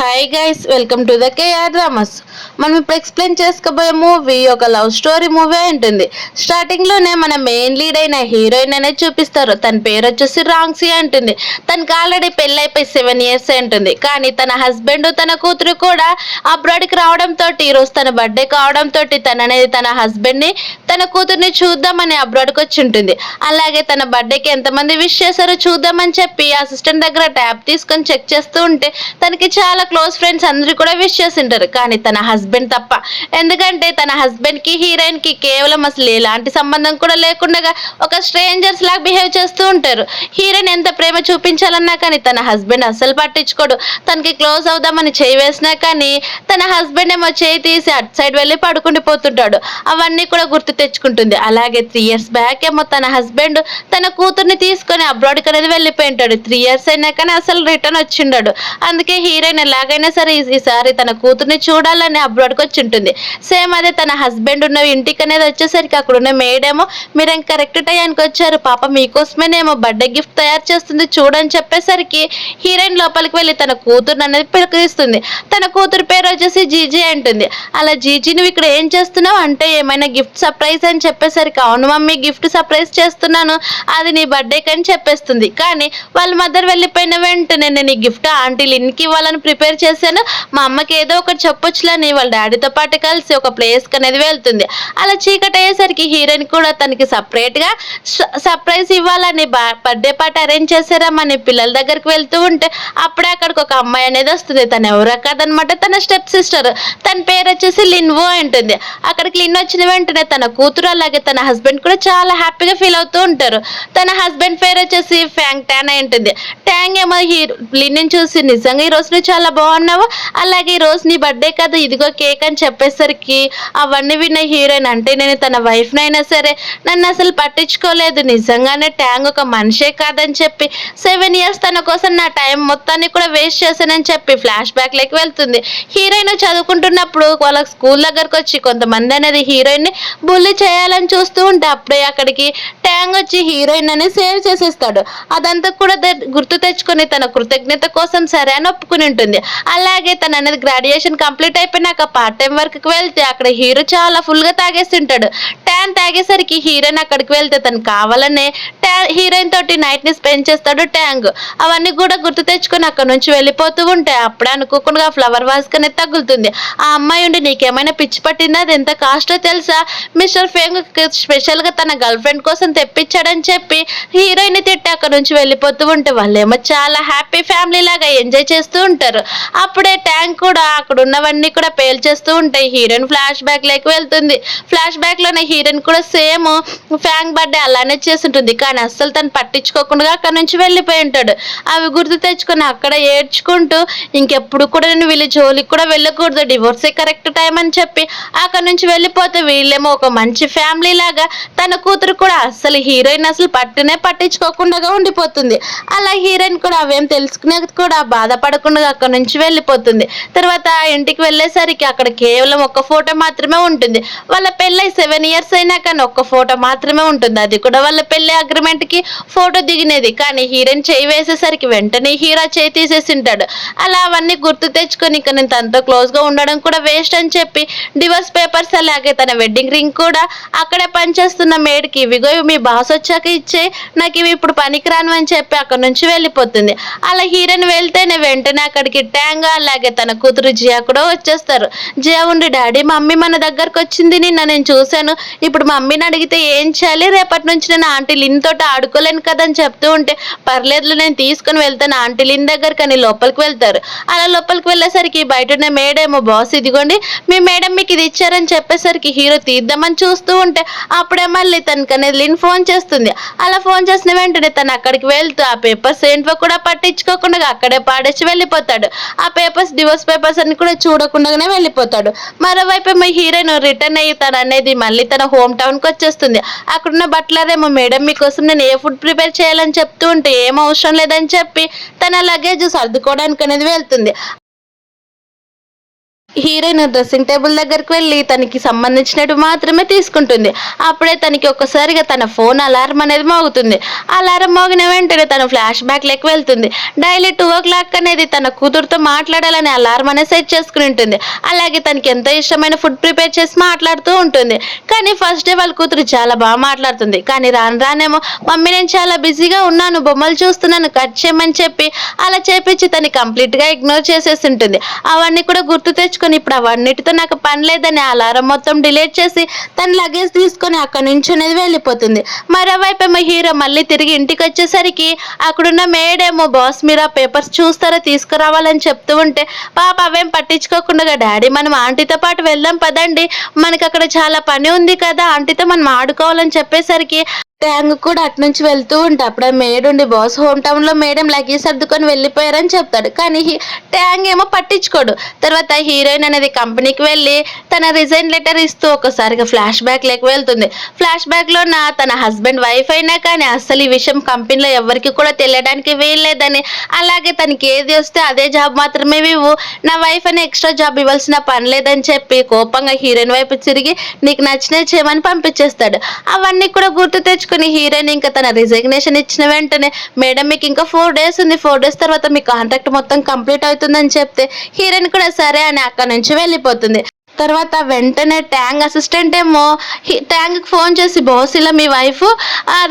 Hi guys, welcome to the KR dramas. మనం ఇప్పుడు explain చేసుకోబోయే మూవీ ఒక లవ్ స్టోరీ మూవీ ఉంటుంది. స్టార్టింగ్ లోనే మన మెయిన్ లీడ్ అయిన హీరోయిన్ అనేది చూపిస్తారు. తన పేరు వచ్చేసి రాంగ్సీ ఉంటుంది. తనకి ఆల్రెడీ పెళ్ళైపోయి 7 years ఉంటుంది. కానీ తన హస్బెండ్ తన కూతురు కూడా అబ్రాడ్కి రావడంతో ఈరోజు తన బర్త్డే కావడంతో తన హస్బెండ్ ని తన కూతుర్ని చూద్దామని అబ్రాడ్కి వచ్చి ఉంటుంది. అలాగే తన బర్త్డేకి ఎంతమంది విష్ చేశారో చూద్దామని చెప్పి అసిస్టెంట్ దగ్గర ట్యాబ్ తీసుకొని చెక్ చేస్తూ ఉంటే తనకి చాలా క్లోజ్ ఫ్రెండ్స్ అందరూ కూడా విష్ చేసింటారు. కానీ తన హస్బెండ్ తప్ప. ఎందుకంటే తన హస్బెండ్ కి హీరోయిన్ కి కేవలం అసలు ఎలాంటి సంబంధం కూడా లేకుండా ఒక స్ట్రేంజర్స్ లాగా బిహేవ్ చేస్తూ ఉంటారు. హీరోయిన్ ఎంత ప్రేమ చూపించాలన్నా కానీ తన హస్బెండ్ అస్సలు పట్టించుకోడు. తనకి క్లోజ్ అవుదామని చేయి వేసినా కానీ తన హస్బెండ్ ఏమో చేయి తీసి అటు సైడ్ వెళ్ళి పడుకుండిపోతుంటాడు. అవన్నీ కూడా గుర్తు తెచ్చుకుంటుంది. అలాగే 3 years బ్యాక్ ఏమో తన హస్బెండ్ తన కూతుర్ని తీసుకొని అబ్రాడ్కి అనేది వెళ్ళిపోయి ఉంటాడు. 3 years అయినా కానీ అసలు రిటర్న్ వచ్చిండాడు. అందుకే హీరోయిన్ ఎలాగైనా సరే ఈసారి తన కూతుర్ని చూడాలని అబ్రాడ్కి వచ్చి ఉంటుంది. సేమ్ అదే తన హస్బెండ్ ఉన్న ఇంటికి అనేది వచ్చేసరికి అక్కడ ఉన్న మేడేమో మీరు కరెక్ట్ టైంకి వచ్చారు, పాప మీకోసమేనేమో బర్త్డే గిఫ్ట్ తయారు చేస్తుంది చూడని చెప్పేసరికి హీరోయిన్ లోపలికి వెళ్ళి తన కూతురు అనేది పిలిపిస్తుంది. తన కూతురు పేరు వచ్చేసి జీజీ అంటుంది. అలా జీజీ నువ్వు ఇక్కడ ఏం చేస్తున్నావు అంటే ఏమైనా గిఫ్ట్ సర్ప్రైజ్ అని చెప్పేసరికి అవును మమ్మీ గిఫ్ట్ సర్ప్రైజ్ చేస్తున్నాను, అది నీ బర్త్డేకి అని చెప్పేస్తుంది. కానీ వాళ్ళ మదర్ వెళ్ళిపోయిన వెంటనే నేను ఈ గిఫ్ట్ ఆంటీ లిన్కి ఇవ్వాలని ప్రిపేర్ చేశాను, మా అమ్మకి ఏదో ఒకటి చెప్పొచ్చులని వాళ్ళ డాడీతో పాటు కలిసి ఒక ప్లేస్కి అనేది వెళ్తుంది. అలా చీకటి అయ్యేసరికి హీరోయిన్ కూడా తనకి సపరేట్గా సర్ప్రైజ్ ఇవ్వాలని బర్త్డే పార్టీ అరేంజ్ చేశారమ్మని పిల్లల దగ్గరికి వెళ్తూ ఉంటే అప్పుడే అక్కడికి ఒక అమ్మాయి అనేది వస్తుంది. తను ఎవరు కాదనమాట, తన స్టెప్ సిస్టర్. తన పేరు వచ్చేసి లిన్వో ఉంటుంది. అక్కడికి లిన్ వచ్చిన వెంటనే తన కూతురు అలాగే తన హస్బెండ్ కూడా చాలా హ్యాపీగా ఫీల్ అవుతూ ఉంటారు. తన హస్బెండ్ పేరు వచ్చేసి ఫ్యాంగ్ ట్యాన్ అయి ఉంటుంది. ట్యాంగ్ ఏమో లిన్ చూసి నిజంగా ఈ రోజు నువ్వు చాలా బాగున్నావు, అలాగే ఈ రోజు నీ బర్త్డే కదా ఇదిగో కేక్ అని చెప్పేసరికి అవన్నీ విన్న హీరోయిన్ అంటే నేను తన వైఫ్ నైనా సరే నన్ను అసలు పట్టించుకోలేదు, నిజంగానే ట్యాంగ్ ఒక మనిషే కాదని చెప్పి 7 years తన కోసం నా టైం మొత్తాన్ని కూడా వేస్ట్ చేశానని చెప్పి ఫ్లాష్ బ్యాక్ లోకి వెళ్తుంది. హీరోయిన్ చదువుకుంటున్నప్పుడు వాళ్ళ స్కూల్ దగ్గరకు వచ్చి కొంతమంది అనేది హీరోయిన్ ని బుల్లి చేయాలని చూస్తూ ఉంటే అప్పుడే అక్కడికి ట్యాంగ్ వచ్చి హీరోయిన్ అని సేవ్ చేసేస్తాడు. అదంతా కూడా గుర్తు తెచ్చుకొని తన కృతజ్ఞత కోసం సరే అని ఒప్పుకుని ఉంటుంది. అలాగే తన అనేది గ్రాడ్యుయేషన్ కంప్లీట్ అయిపోయినాక పార్ట్ టైం వర్క్ కి వెళ్తే అక్కడ హీరో చాలా ఫుల్ గా తాగేస్తుంటాడు. ట్యాన్ తాగేసరికి హీరోయిన్ అక్కడికి వెళ్తే తను కావాలనే హీరోయిన్ తోటి నైట్ ని స్పెండ్ చేస్తాడు ట్యాంగ్. అవన్నీ కూడా గుర్తు తెచ్చుకొని అక్కడ నుంచి వెళ్ళిపోతూ ఉంటే అప్పుడే అనుకోకుండా ఫ్లవర్ వాస్ అనేది తగులుతుంది. ఆ అమ్మాయి ఉండి నీకేమైనా పిచ్చి పట్టిందా, అది ఎంత కాస్టో తెలుసా, మిస్టర్ ఫేంగ్ స్పెషల్ గా తన గర్ల్ ఫ్రెండ్ కోసం తెప్పించాడని చెప్పి హీరోయిన్ తిట్టి అక్కడ నుంచి వెళ్ళిపోతూ ఉంటే వాళ్ళేమో చాలా హ్యాపీ ఫ్యామిలీ లాగా ఎంజాయ్ చేస్తూ ఉంటారు. అప్పుడే ట్యాంక్ కూడా అక్కడ ఉన్నవన్నీ కూడా పేల్చేస్తూ ఉంటాయి. హీరోయిన్ ఫ్లాష్ బ్యాక్ లోకి వెళ్తుంది. ఫ్లాష్ బ్యాక్ లోనే హీరోయిన్ కూడా సేమ్ ఫ్యాంగ్ బర్త్డే అలానే చేస్తుంటుంది. కానీ అస్సలు తను పట్టించుకోకుండా అక్కడ నుంచి వెళ్ళిపోయి ఉంటాడు. అవి గుర్తు తెచ్చుకొని అక్కడ ఏడ్చుకుంటూ ఇంకెప్పుడు కూడా నేను వీళ్ళ జోలికి కూడా వెళ్ళకూడదు, డివోర్సే కరెక్ట్ టైం అని చెప్పి అక్కడ నుంచి వెళ్ళిపోతే వీళ్ళేమో ఒక మంచి ఫ్యామిలీ లాగా తన కూతురు కూడా అస్సలు హీరోయిన్ అసలు పట్టించుకోకుండా ఉండిపోతుంది. అలా హీరోయిన్ కూడా అవేం తెలుసుకునేది కూడా బాధపడకుండా అక్కడ నుంచి వెళ్ళిపోతుంది. తర్వాత ఇంటికి వెళ్ళేసరికి అక్కడ కేవలం ఒక ఫోటో మాత్రమే ఉంటుంది. వాళ్ళ పెళ్ళై 7 years అయినా కానీ ఒక్క ఫోటో మాత్రమే ఉంటుంది. అది కూడా వాళ్ళ పెళ్లి అగ్రిమెంట్ కి ఫోటో దిగినది. కానీ హీరోయిన్ చేయి వేసేసరికి వెంటనే హీరో చేయి తీసేసింటాడు. అలా అవన్నీ గుర్తు తెచ్చుకొని ఇక నేను తనతో క్లోజ్ గా ఉండడం కూడా వేస్ట్ అని చెప్పి డివోర్స్ పేపర్స్ అలాగే తన వెడ్డింగ్ రింగ్ కూడా అక్కడే పనిచేస్తున్న మేడ్ కి ఇవిగో మీ బాస్ వచ్చాక ఇచ్చే, నాకు ఇవి ఇప్పుడు పనికిరాను అని చెప్పి అక్కడ నుంచి వెళ్ళిపోతుంది. అలా హీరోయిన్ వెళ్తేనే వెంటనే అక్కడికి ట్యాంగ్ అలాగే తన కూతురు జియా కూడా వచ్చేస్తారు. జియా ఉండి డాడీ మమ్మీ మన దగ్గరకు వచ్చింది, నిన్న నేను చూశాను, ఇప్పుడు మమ్మీని అడిగితే ఏం చేయాలి, రేపటి నుంచి నేను ఆంటీ లిన్ తోటి ఆడుకోలేను కదా అని చెప్తూ ఉంటే పర్లేదు నేను తీసుకుని వెళ్తాను ఆంటీ లిన్ దగ్గరికి అని లోపలికి వెళ్తారు. అలా లోపలికి వెళ్ళేసరికి బయట ఉన్న మేడేమో బాస్ ఇదిగోండి మీ మేడం మీకు ఇది ఇచ్చారని చెప్పేసరికి హీరో తీద్దామని చూస్తూ ఉంటే అప్పుడే మళ్ళీ తనకనేది లిన్ ఫోన్ చేస్తుంది. అలా ఫోన్ చేసిన వెంటనే తను అక్కడికి వెళ్తూ ఆ పేపర్స్ ఏంటో కూడా పట్టించుకోకుండా అక్కడే పాడేసి వెళ్ళిపోతాడు. ఆ పేపర్స్ డివోర్స్ పేపర్స్ అన్ని కూడా చూడకుండానే వెళ్ళిపోతాడు. మరోవైపు మా హీరోయిన్ రిటర్న్ అయ్యి తను అనేది మళ్ళీ తన హోమ్ టౌన్ కి వచ్చేస్తుంది. అక్కడున్న బట్లరేమో మేడం మీకోసం నేను ఏ ఫుడ్ ప్రిపేర్ చేయాలని చెప్తూ ఉంటే ఏం అవసరం లేదని చెప్పి తన లగేజ్ సర్దుకోవడానికి అనేది వెళ్తుంది. హీరోయిన్ డ్రెస్సింగ్ టేబుల్ దగ్గరికి వెళ్ళి తనకి సంబంధించినట్టు మాత్రమే తీసుకుంటుంది. అప్పుడే తనకి ఒక్కసారిగా తన ఫోన్ అలారం అనేది మోగుతుంది. అలారం మోగిన వెంటనే తను ఫ్లాష్ బ్యాక్ లెక్క వెళ్తుంది. డైలీ 2 o'clock అనేది తన కూతురుతో మాట్లాడాలని అలారం అనేది సెట్ చేసుకుని ఉంటుంది. అలాగే తనకి ఎంతో ఇష్టమైన ఫుడ్ ప్రిపేర్ చేసి మాట్లాడుతూ ఉంటుంది. కానీ ఫస్ట్ డే వాళ్ళ కూతురు చాలా బాగా మాట్లాడుతుంది. కానీ రాను రానేమో మమ్మీ నేను చాలా బిజీగా ఉన్నాను, బొమ్మలు చూస్తున్నాను, కట్ చేయమని చెప్పి అలా చేపించి తను కంప్లీట్ గా ఇగ్నోర్ చేసేసి ఉంటుంది. అవన్నీ కూడా గుర్తు తెచ్చుకొని ఇప్పుడు అవన్నిటితో నాకు పని లేదని అలారం మొత్తం డిలీట్ చేసి తన లగేజ్ తీసుకొని అక్కడి నుంచి అనేది వెళ్ళిపోతుంది. మరోవైపు ఏమో హీరో మళ్ళీ తిరిగి ఇంటికి వచ్చేసరికి అక్కడున్న మేడేమో బాస్ మీరు ఆ పేపర్స్ చూస్తారా తీసుకురావాలని చెప్తూ ఉంటే పాప అవేం పట్టించుకోకుండా డాడీ మనం ఆంటీతో పాటు వెళ్దాం పదండి, మనకి అక్కడ చాలా పని ఉంది కదా, ఆంటీతో మనం ఆడుకోవాలని చెప్పేసరికి ట్యాంగ్ కూడా అటునుంచి వెళ్తూ ఉంటే అప్పుడే మేడుండి బాస్ హోమ్ టౌన్ లో మేడం లగేజ్ సర్దుకొని వెళ్ళిపోయారని చెప్తాడు. కానీ ట్యాంగ్ ఏమో పట్టించుకోడు. తర్వాత హీరోయిన్ అనేది కంపెనీకి వెళ్ళి తన రిజైన్ లెటర్ ఇస్తూ ఒకసారిగా ఫ్లాష్ బ్యాక్ లేక వెళ్తుంది. ఫ్లాష్ బ్యాక్ లో తన హస్బెండ్ వైఫ్ అయినా కానీ అస్సలు ఈ విషయం కంపెనీలో ఎవరికి కూడా తెలియడానికి వీల్లేదని, అలాగే తనకి ఏది వస్తే అదే జాబ్ మాత్రమే ఇవ్వు, నా వైఫ్ అని ఎక్స్ట్రా జాబ్ ఇవ్వాల్సిన పని లేదని చెప్పి కోపంగా హీరోయిన్ వైపు తిరిగి నీకు నచ్చినవి చేయమని పంపించేస్తాడు. అవన్నీ కూడా గుర్తు తెచ్చుకుని హీరోయిన్ ఇంకా తన రిజిగ్నేషన్ ఇచ్చిన వెంటనే మేడం మీకు ఇంకా 4 days ఉంది, 4 days తర్వాత మీ కాంట్రాక్ట్ మొత్తం కంప్లీట్ అవుతుందని చెప్తే హీరోయిన్ కూడా సరే అని అక్కడ నుంచి వెళ్ళిపోతుంది. తర్వాత వెంటనే ట్యాంగ్ అసిస్టెంట్ ఏమో ట్యాంగ్కి ఫోన్ చేసి బాస్ ఇలా మీ వైఫ్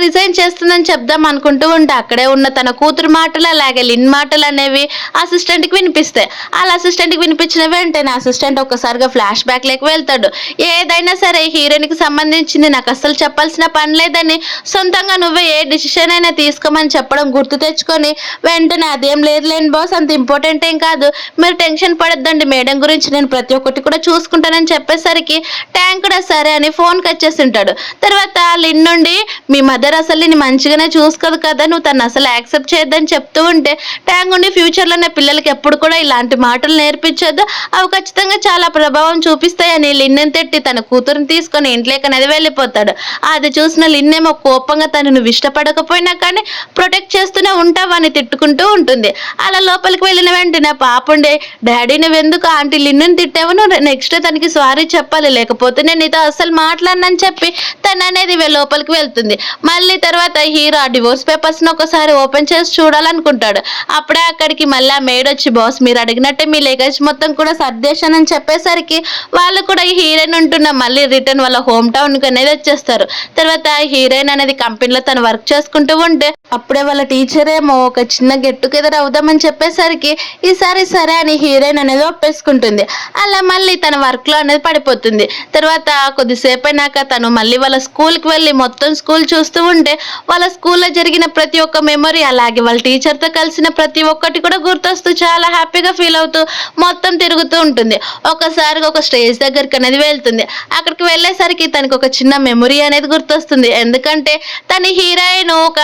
రిజైన్ చేస్తుందని చెప్దాం అనుకుంటూ ఉంటే అక్కడే ఉన్న తన కూతురు మాటలు అలాగే లిన్ మాటలు అనేవి అసిస్టెంట్కి వినిపిస్తాయి. అలా అసిస్టెంట్కి వినిపించిన వెంటనే అసిస్టెంట్ ఒక్కసారిగా ఫ్లాష్ బ్యాక్ లేక వెళ్తాడు. ఏదైనా సరే హీరోయిన్కి సంబంధించింది నాకు అస్సలు చెప్పాల్సిన పని లేదని సొంతంగా నువ్వే ఏ డిసిషన్ అయినా తీసుకోమని చెప్పడం గుర్తు తెచ్చుకొని వెంటనే అదేం లేదులేండి బాస్ అంత ఇంపార్టెంట్ ఏం కాదు, మీరు టెన్షన్ పడొద్దండి, మేడం గురించి నేను ప్రతి ఒక్కటి కూడా చూసుకుంటానని చెప్పేసరికి ట్యాంక్ కూడా సరే అని ఫోన్ కట్ చేస్తుంటాడు. తర్వాత లిన్ నుండి మీ మదర్ అసలు నేను మంచిగానే చూసుకోదు కదా, నువ్వు తను అసలు యాక్సెప్ట్ చేయొద్దని చెప్తూ ఉంటే ట్యాంక్ ఉండి ఫ్యూచర్లో నా పిల్లలకి ఎప్పుడు కూడా ఇలాంటి మాటలు నేర్పించొద్దు, అవి ఖచ్చితంగా చాలా ప్రభావం చూపిస్తాయని లిన్ తిట్టి తన కూతురుని తీసుకొని ఇంట్లోకి అనేది వెళ్ళిపోతాడు. అది చూసిన లిన్ ఏమో కోపంగా తను నువ్వు ఇష్టపడకపోయినా కానీ ప్రొటెక్ట్ చేస్తూనే ఉంటావని తిట్టుకుంటూ ఉంటుంది. అలా లోపలికి వెళ్ళిన వెంటనే పాపుండే డాడీ నువ్వెందుకు ఆంటీ లిన్నుని తిట్టావు, నువ్వు నెక్స్ట్ తనకి సారీ చెప్పాలి లేకపోతే నేను నీతో అసలు మాట్లాడనని చెప్పి తను అనేది లోపలికి వెళ్తుంది. మళ్ళీ తర్వాత హీరో ఆ డివోర్స్ పేపర్స్ ని ఒకసారి ఓపెన్ చేసి చూడాలనుకుంటాడు. అప్పుడే అక్కడికి మళ్ళీ ఆ మేడ్ వచ్చి బాస్ మీరు అడిగినట్టే మీ లగేజ్ మొత్తం కూడా సర్దేశానని చెప్పేసరికి వాళ్ళు కూడా ఈ హీరోయిన్ ఉంటున్న మళ్ళీ రిటర్న్ వాళ్ళ హోమ్ టౌన్ కి అనేది వచ్చేస్తారు. తర్వాత హీరోయిన్ అనేది కంపెనీలో తను వర్క్ చేసుకుంటూ ఉంటే అప్పుడే వాళ్ళ టీచర్ ఏమో ఒక చిన్న గెట్ టుగెదర్ అవుదామని చెప్పేసరికి ఈసారి సరే అని హీరోయిన్ అనేది ఒప్పేసుకుంటుంది. అలా మళ్ళీ తన వర్క్ లో అనేది పడిపోతుంది. తర్వాత కొద్దిసేపు అయినాక తను మళ్ళీ వాళ్ళ స్కూల్కి వెళ్ళి మొత్తం స్కూల్ చూస్తూ ఉంటే వాళ్ళ స్కూల్లో జరిగిన ప్రతి ఒక్క మెమరీ అలాగే వాళ్ళ టీచర్తో కలిసిన ప్రతి ఒక్కటి కూడా గుర్తొస్తూ చాలా హ్యాపీగా ఫీల్ అవుతూ మొత్తం తిరుగుతూ ఉంటుంది. ఒకసారిగా ఒక స్టేజ్ దగ్గరికి అనేది వెళ్తుంది. అక్కడికి వెళ్ళేసరికి తనకు ఒక చిన్న మెమరీ అనేది గుర్తొస్తుంది. ఎందుకంటే తన హీరోయిన్ ఒక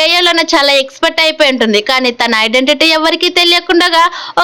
ఏఏలోనే చాలా ఎక్స్పర్ట్ అయిపోయి ఉంటుంది. కానీ తన ఐడెంటిటీ ఎవరికి తెలియకుండా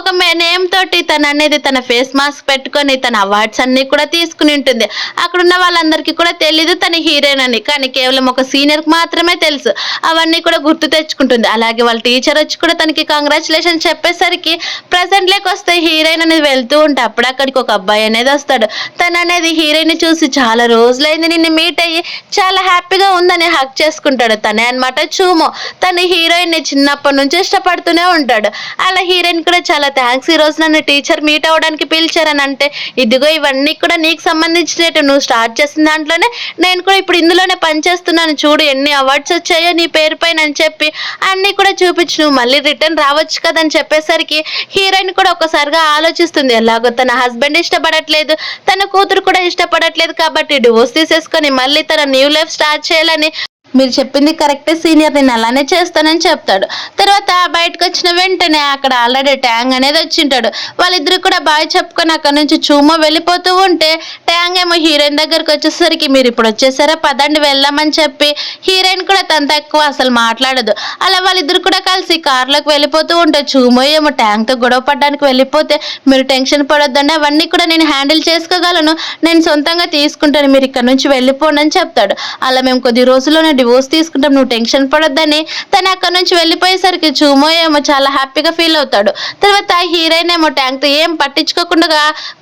ఒక నేమ్ తోటి తన అనేది తన ఫేస్ మాస్క్ పెట్టుకొని తన అవార్డ్స్ అన్ని కూడా తీసుకుని ఉంటుంది. అక్కడున్న వాళ్ళందరికీ కూడా తెలీదు తన హీరోయిన్ అని, కానీ కేవలం ఒక సీనియర్ కి మాత్రమే తెలుసు. అవన్నీ కూడా గుర్తు తెచ్చుకుంటుంది. అలాగే వాళ్ళ టీచర్ వచ్చి కూడా తనకి కంగ్రాచులేషన్ చెప్పేసరికి ప్రెసెంట్ లేక వస్తే హీరోయిన్ అనేది వెళ్తూ ఉంటే అప్పుడు అక్కడికి ఒక అబ్బాయి అనేది వస్తాడు. తను అనేది హీరోయిన్ చూసి చాలా రోజులైంది నిన్ను మీట్ అయ్యి చాలా హ్యాపీగా ఉందని హక్ చేసుకుంటాడు. తనే అనమాట చూమో. తన హీరోయిన్ ని చిన్నప్పటి నుంచి ఇష్టపడుతూనే ఉంటాడు. అలా హీరోయిన్ కూడా చాలా థ్యాంక్స్, ఈ రోజు నన్ను టీచర్ మీట్ అవ్వడానికి పిలిచారని అంటే ఇదిగో ఇవన్నీ కూడా నీకు సంబంధించినట్టు నువ్వు స్టార్ట్ చేసిన దాంట్లోనే నేను కూడా ఇప్పుడు ఇందులోనే పనిచేస్తున్నాను, చూడు ఎన్ని అవార్డ్స్ వచ్చాయో నీ పేరు పైన అని చెప్పి అన్ని కూడా చూపించి నువ్వు మళ్ళీ రిటర్న్ రావచ్చు కదని చెప్పేసరికి హీరోయిన్ కూడా ఒకసారిగా ఆలోచిస్తుంది. ఎలాగో తన హస్బెండ్ ఇష్టపడట్లేదు, తన కూతురు కూడా ఇష్టపడట్లేదు కాబట్టి డివోర్స్ తీసేసుకొని మళ్ళీ తన న్యూ లైఫ్ స్టార్ట్ చేయాలని మీరు చెప్పింది కరెక్టే సీనియర్, నేను అలానే చేస్తానని చెప్తాడు. తర్వాత బయటకు వచ్చిన వెంటనే అక్కడ ఆల్రెడీ ట్యాంగ్ అనేది వచ్చింటాడు. వాళ్ళిద్దరు కూడా బాయ్ చెప్పుకొని అక్కడ నుంచి చూమో వెళ్ళిపోతూ ఉంటే ట్యాంగ్ ఏమో హీరోయిన్ దగ్గరకు వచ్చేసరికి మీరు ఇప్పుడు వచ్చేసారా పదండి వెళ్దామని చెప్పి హీరోయిన్ కూడా తనతో ఎక్కువ అసలు మాట్లాడదు. అలా వాళ్ళిద్దరు కూడా కలిసి కార్లోకి వెళ్ళిపోతూ ఉంటే చూమో ఏమో ట్యాంగ్తో గొడవ పడడానికి వెళ్ళిపోతే మీరు టెన్షన్ పడొద్దండి అవన్నీ కూడా నేను హ్యాండిల్ చేసుకోగలను, నేను సొంతంగా తీసుకుంటాను, మీరు ఇక్కడ నుంచి వెళ్ళిపోండి అని చెప్తాడు. అలా మేము కొద్ది రోజుల్లోనే డివోర్స్ తీసుకుంటాం, నువ్వు టెన్షన్ పడొద్దని తను అక్కడ నుంచి వెళ్ళిపోయేసరికి చూమో ఏమో చాలా హ్యాపీగా ఫీల్ అవుతాడు. తర్వాత హీరోయిన్ ఏమో ట్యాంక్ ఏం పట్టించుకోకుండా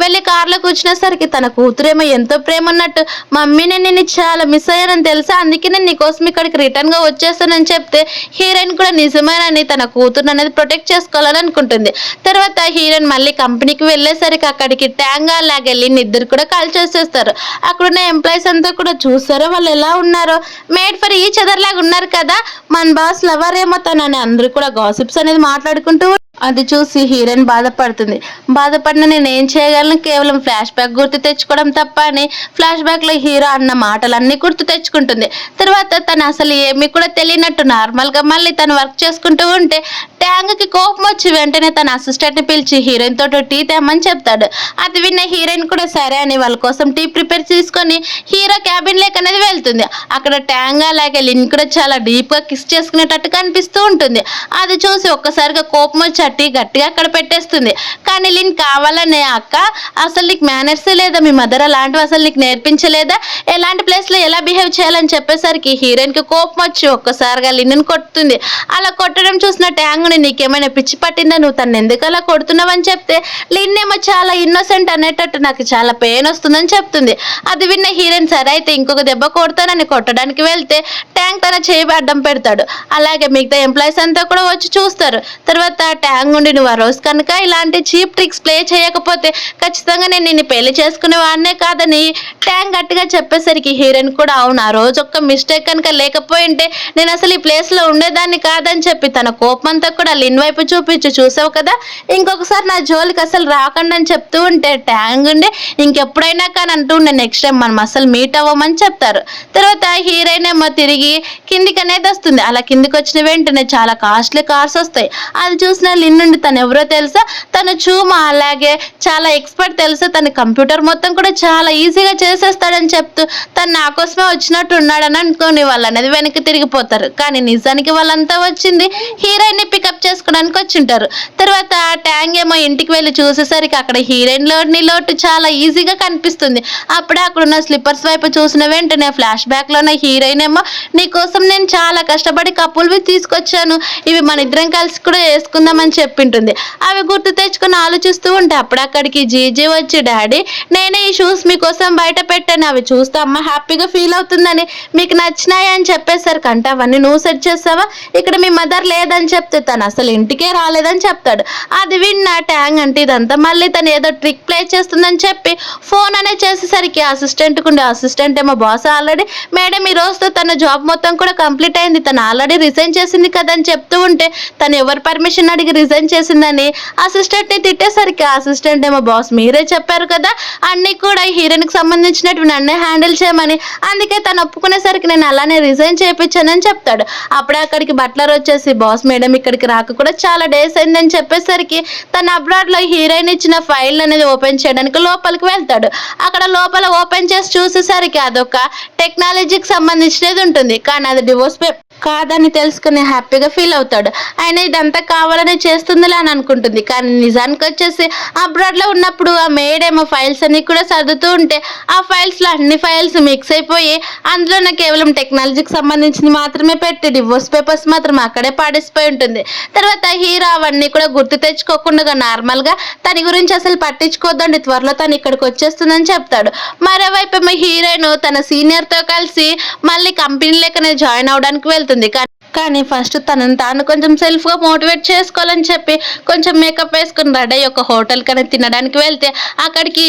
వెళ్ళి కార్లో కూర్చునేసరికి తన కూతురేమో ఎంతో ప్రేమ ఉన్నట్టు, మమ్మీ నేను నిన్ను చాలా మిస్ అయ్యానని తెలుసా, అందుకే నేను నీకోసం ఇక్కడికి రిటర్న్ గా వచ్చేస్తానని చెప్తే హీరోయిన్ కూడా నిజమేనని తన కూతురు అనేది ప్రొటెక్ట్ చేసుకోవాలని అనుకుంటుంది. తర్వాత హీరోయిన్ మళ్ళీ కంపెనీకి వెళ్ళేసరికి అక్కడికి ట్యాంగ్ అలాగే లిన్ ఇద్దరు కూడా కాల్ చేసేస్తారు. అక్కడున్న ఎంప్లాయీస్ అంతా కూడా చూస్తారో వాళ్ళు ఎలా ఉన్నారో, మేడ్ ఫర్ ఈచ్ అదర్ లాగా ఉన్నారు కదా, మన బాస్ లవర్ ఏమో తనని అందరూ కూడా గాసిప్స్ అనేది మాట్లాడుకుంటూ అది చూసి హీరోయిన్ బాధపడుతుంది. బాధపడిన నేను ఏం చేయగలను, కేవలం ఫ్లాష్ బ్యాక్ గుర్తు తెచ్చుకోవడం తప్ప అని ఫ్లాష్ బ్యాక్ లో హీరో అన్న మాటలన్నీ గుర్తు తెచ్చుకుంటుంది. తర్వాత తను అసలు ఏమీ కూడా తెలియనట్టు నార్మల్ గా మళ్ళీ తను వర్క్ చేసుకుంటూ ఉంటే ట్యాంగ్ కి కోపం వచ్చి వెంటనే తన అసిస్టెంట్ ని పిలిచి హీరోయిన్ తోటి టీ తెమ్మని చెప్తాడు. అది విన్న హీరోయిన్ కూడా సరే అని వాళ్ళ కోసం టీ ప్రిపేర్ చేసుకొని హీరో క్యాబిన్ లేక్ అనేది వెళ్తుంది. అక్కడ ట్యాంగ్ అలాగే లిన్ కూడా చాలా డీప్ గా కిస్ చేసుకునేటట్టు కనిపిస్తూ ఉంటుంది. అది చూసి ఒక్కసారిగా కోపం వచ్చి టీ గట్టిగా అక్కడ పెట్టేస్తుంది. కానీ లిన్ కావాలనే, అక్క అసలు నీకు మేనర్స్ లేదా, మీ మదర్ అలాంటివి అసలు నీకు నేర్పించలేదా, ఎలాంటి ప్లేస్ లో ఎలా బిహేవ్ చేయాలని చెప్పేసరికి హీరోయిన్ కి కోపం వచ్చి ఒక్కసారిగా లిన్ కొడుతుంది. అలా కొట్టడం చూసిన ట్యాంగ్ ని నీకేమైనా పిచ్చి పట్టిందా, నువ్వు తను ఎందుకు అలా కొడుతున్నావు అని చెప్తే లిన్ ఏమో చాలా ఇన్నోసెంట్ అనేటట్టు నాకు చాలా పెయిన్ వస్తుందని చెప్తుంది. అది విన్న హీరోయిన్ సరే అయితే ఇంకొక దెబ్బ కొడతానని కొట్టడానికి వెళ్తే ట్యాంగ్ తన చేయి అడ్డం పెడతాడు. అలాగే మిగతా ఎంప్లాయీస్ అంతా కూడా వచ్చి చూస్తారు. తర్వాత ట్యాంగ్ ఉండి నువ్వు ఆ రోజు కనుక ఇలాంటి చీప్ ట్రిక్స్ ప్లే చేయకపోతే ఖచ్చితంగా నేను నిన్ను పెళ్లి చేసుకునే వాడినే కాదని ట్యాంగ్ గట్టిగా చెప్పేసరికి హీరోయిన్ కూడా అవును ఆ రోజు ఒక్క మిస్టేక్ కనుక లేకపోయింటే నేను అసలు ఈ ప్లేస్ లో ఉండేదాన్ని కాదని చెప్పి తన కోపంతో కూడా లిన్ వైపు చూపించి చూసావు కదా, ఇంకొకసారి నా జోలికి అసలు రాకండి అని చెప్తూ ఉంటే ట్యాంగ్ ఉండి ఇంకెప్పుడైనా కానీ అంటూ ఉండే నెక్స్ట్ టైం మనం అసలు మీట్ అవ్వమని చెప్తారు. తర్వాత హీరోయిన్ ఏమో తిరిగి కిందికి అనేది వస్తుంది. అలా కిందికి వచ్చిన వెంటనే చాలా కాస్ట్లీ కార్స్ వస్తాయి. అది చూసిన లిన్ నుండి తను ఎవరో తెలుసా, తను చూమా అలాగే చాలా ఎక్స్పర్ట్ తెలుసా, తన కంప్యూటర్ మొత్తం కూడా చాలా ఈజీగా చేసేస్తాడని చెప్తూ తను నా కోసమే వచ్చినట్టు ఉన్నాడని అనుకోని వాళ్ళు అనేది వెనక్కి తిరిగిపోతారు. కానీ నిజానికి వాళ్ళంతా వచ్చింది హీరోయిన్ ని పికప్ చేసుకోవడానికి వచ్చింటారు. తర్వాత ట్యాంగ్ ఏమో ఇంటికి వెళ్ళి చూసేసరికి అక్కడ హీరోయిన్ లోటు చాలా ఈజీగా కనిపిస్తుంది. అప్పుడే అక్కడున్న స్లిప్పర్స్ వైపు చూసిన వెంటనే ఫ్లాష్ బ్యాక్ లోనే హీరోయిన్ ఏమో నీకోసం నేను చాలా కష్టపడి కప్పులు తీసుకొచ్చాను, ఇవి మన ఇద్దరం కలిసి కూడా వేసుకుందామని చెప్పింటుంది. అవి గుర్తు తెచ్చుకొని ఆలోచిస్తూ ఉంటే అప్పుడు అక్కడికి జీజీ వచ్చి డాడీ నేనే ఈ షూస్ మీకోసం బయట పెట్టాను, అవి చూస్తే అమ్మ హ్యాపీగా ఫీల్ అవుతుందని మీకు నచ్చినాయి అని చెప్పేసరికి అంటే అవన్నీ నువ్వు సెట్ చేస్తావా, ఇక్కడ మీ మదర్ లేదని చెప్తే తను అసలు ఇంటికే రాలేదని చెప్తాడు. అది విన్న ట్యాంగ్ అంటే ఇదంతా మళ్ళీ తను ఏదో ట్రిక్ ప్లే చేస్తుందని చెప్పి ఫోన్ అనేది చేసేసరికి అసిస్టెంట్ కుండే అసిస్టెంట్ ఏమో బాస్ ఆల్రెడీ మేడం ఈ రోజుతో తన జాబ్ మొత్తం కూడా కంప్లీట్ అయింది, తను ఆల్రెడీ రిజైన్ చేసింది కదా అని చెప్తూ ఉంటే తను ఎవరి పర్మిషన్ అడిగి రిజైన్ చేసిందని అసిస్టెంట్ ని తిట్టేసరికి అసిస్టెంట్ ఏమో బాస్ మీరే చెప్పారు కదా అన్ని కూడా హీరోయిన్ కి సంబంధించినట్టు నన్నే హ్యాండిల్ చేయమని, అందుకే తను ఒప్పుకునేసరికి నేను అలానే రిజైన్ చేయించానని చెప్తాడు. అప్పుడే అక్కడికి బట్లర్ వచ్చేసి బాస్ మేడం ఇక్కడికి రాక కూడా చాలా డేస్ అయిందని చెప్పేసరికి తన అబ్రాడ్ లో హీరోయిన్ ఇచ్చిన ఫైల్ అనేది ఓపెన్ చేయడానికి లోపలికి వెళ్తాడు. అక్కడ లోపల ఓపెన్ చేసి చూసేసరికి అదొక టెక్నాలజీకి సంబంధించినది ఉంటుంది. కానీ అది డివోర్స్ కాదని తెలుసుకుని హ్యాపీగా ఫీల్ అవుతాడు. ఆయన ఇదంతా కావాలనే చేస్తుందిలే అని అనుకుంటుంది. కానీ నిజానికి వచ్చేసి అబ్రాడ్ లో ఉన్నప్పుడు ఆ మేడ్ ఏమో ఫైల్స్ అన్ని కూడా సర్దుతూ ఉంటే ఆ ఫైల్స్ లో అన్ని ఫైల్స్ మిక్స్ అయిపోయి అందులో కేవలం టెక్నాలజీకి సంబంధించింది మాత్రమే పెట్టి డివోర్స్ పేపర్స్ మాత్రం అక్కడే పాడేసిపోయి ఉంటుంది. తర్వాత హీరో అవన్నీ కూడా గుర్తు తెచ్చుకోకుండా నార్మల్ గా తన గురించి అసలు పట్టించుకోద్దండి, త్వరలో తను ఇక్కడికి వచ్చేస్తుందని చెప్తాడు. మరోవైపు ఏమో హీరోయిన్ తన సీనియర్ తో కలిసి మళ్ళీ కంపెనీ లెక్కనే జాయిన్ అవడానికి వెళ్తుంది. కానీ ఫస్ట్ తనని తాను కొంచెం సెల్ఫ్ గా మోటివేట్ చేసుకోవాలని చెప్పి కొంచెం మేకప్ వేసుకుని రెడీ ఒక హోటల్ కనే తినడానికి వెళ్తే అక్కడికి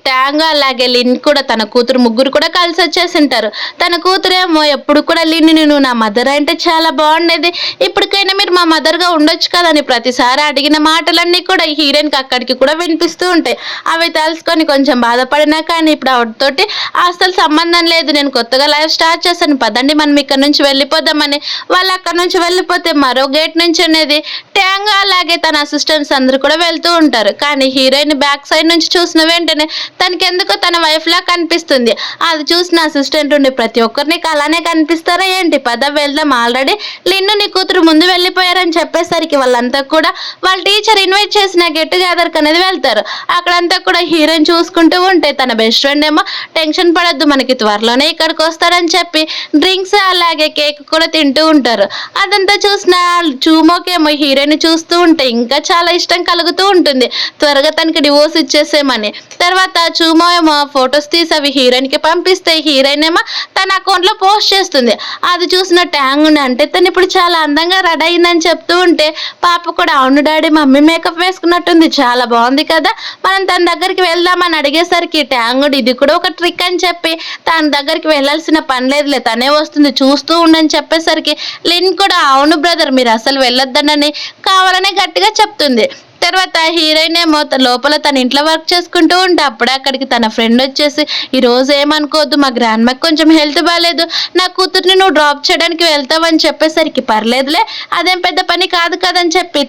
ట్యాంగ్ అలాగే లిన్ కూడా తన కూతురు ముగ్గురు కూడా కలిసి వచ్చేసింటారు. తన కూతురేమో ఎప్పుడు కూడా లిన్ నువ్వు నా మదర్ అంటే చాలా బాగుండేది, ఇప్పటికైనా మీరు మా మదర్ గా ఉండొచ్చు కదని ప్రతిసారి అడిగిన మాటలన్నీ కూడా హీరోయిన్ కి అక్కడికి కూడా వినిపిస్తూ ఉంటాయి. అవి తెలుసుకొని కొంచెం బాధపడినా కానీ ఇప్పుడు ఆవిడతోటి అసలు సంబంధం లేదు, నేను కొత్తగా లైఫ్ స్టార్ట్ చేశాను, పదండి మనం ఇక్కడ నుంచి వెళ్ళిపోదామని వాళ్ళ మళ్ళీ అక్కడ నుంచి వెళ్ళిపోతే మరో గేట్ నుంచి అనేది ట్యాంగ్ అలాగే తన అసిస్టెంట్స్ అందరూ కూడా వెళ్తూ ఉంటారు. కానీ హీరోయిన్ బ్యాక్ సైడ్ నుంచి చూసిన వెంటనే తనకి ఎందుకో తన వైఫ్ లా కనిపిస్తుంది. అది చూసిన అసిస్టెంట్ ఉండి ప్రతి ఒక్కరిని అలానే కనిపిస్తారా ఏంటి, పద వెళ్దాం, ఆల్రెడీ లిన్ను నీ కూతురు ముందు వెళ్ళిపోయారని చెప్పేసరికి వాళ్ళంతా కూడా వాళ్ళ టీచర్ ఇన్వైట్ చేసిన గెట్ టుగెదర్ అనేది వెళ్తారు. అక్కడంతా కూడా హీరోయిన్ చూసుకుంటూ ఉంటే తన బెస్ట్ ఫ్రెండ్ ఏమో టెన్షన్ పడద్దు, మనకి త్వరలోనే ఇక్కడికి వస్తారని చెప్పి డ్రింక్స్ అలాగే కేక్ కూడా తింటూ ఉంటారు. అదంతా చూసిన చూమోకేమో హీరోయిన్ చూస్తూ ఉంటే ఇంకా చాలా ఇష్టం కలుగుతూ ఉంటుంది, త్వరగా తనకి డివోర్స్ ఇచ్చేసేమని. తర్వాత చూమో ఏమో ఫొటోస్ తీసి అవి హీరోయిన్ కి పంపిస్తే హీరోయిన్ ఏమో తన అకౌంట్ లో పోస్ట్ చేస్తుంది. అది చూసిన ట్యాంగ్ అంటే తను ఇప్పుడు చాలా అందంగా రెడీ అయిందని చెప్తూ ఉంటే పాప కూడా అవును డాడీ మమ్మీ మేకప్ వేసుకున్నట్టుంది, చాలా బాగుంది కదా, మనం తన దగ్గరికి వెళ్దామని అడిగేసరికి ట్యాంగ్ ఇది కూడా ఒక ట్రిక్ అని చెప్పి తన దగ్గరికి వెళ్ళాల్సిన పని లేదులే, తనే వస్తుంది చూస్తూ ఉండని చెప్పేసరికి లిన్ కూడా అవును బ్రదర్ మీరు అసలు వెళ్ళొద్దనని కావాలనే గట్టిగా చెప్తుంది. తర్వాత హీరోయిన్ ఏమో లోపల తన ఇంట్లో వర్క్ చేసుకుంటూ ఉంటే అప్పుడే అక్కడికి తన ఫ్రెండ్ వచ్చేసి ఈ రోజు ఏమనుకోవద్దు, మా గ్రాండ్ మాకు కొంచెం హెల్త్ బాగాలేదు, నా కూతుర్ని నువ్వు డ్రాప్ చేయడానికి వెళ్తావని చెప్పేసరికి పర్లేదులే అదేం పెద్ద పని కాదు కదని చెప్పి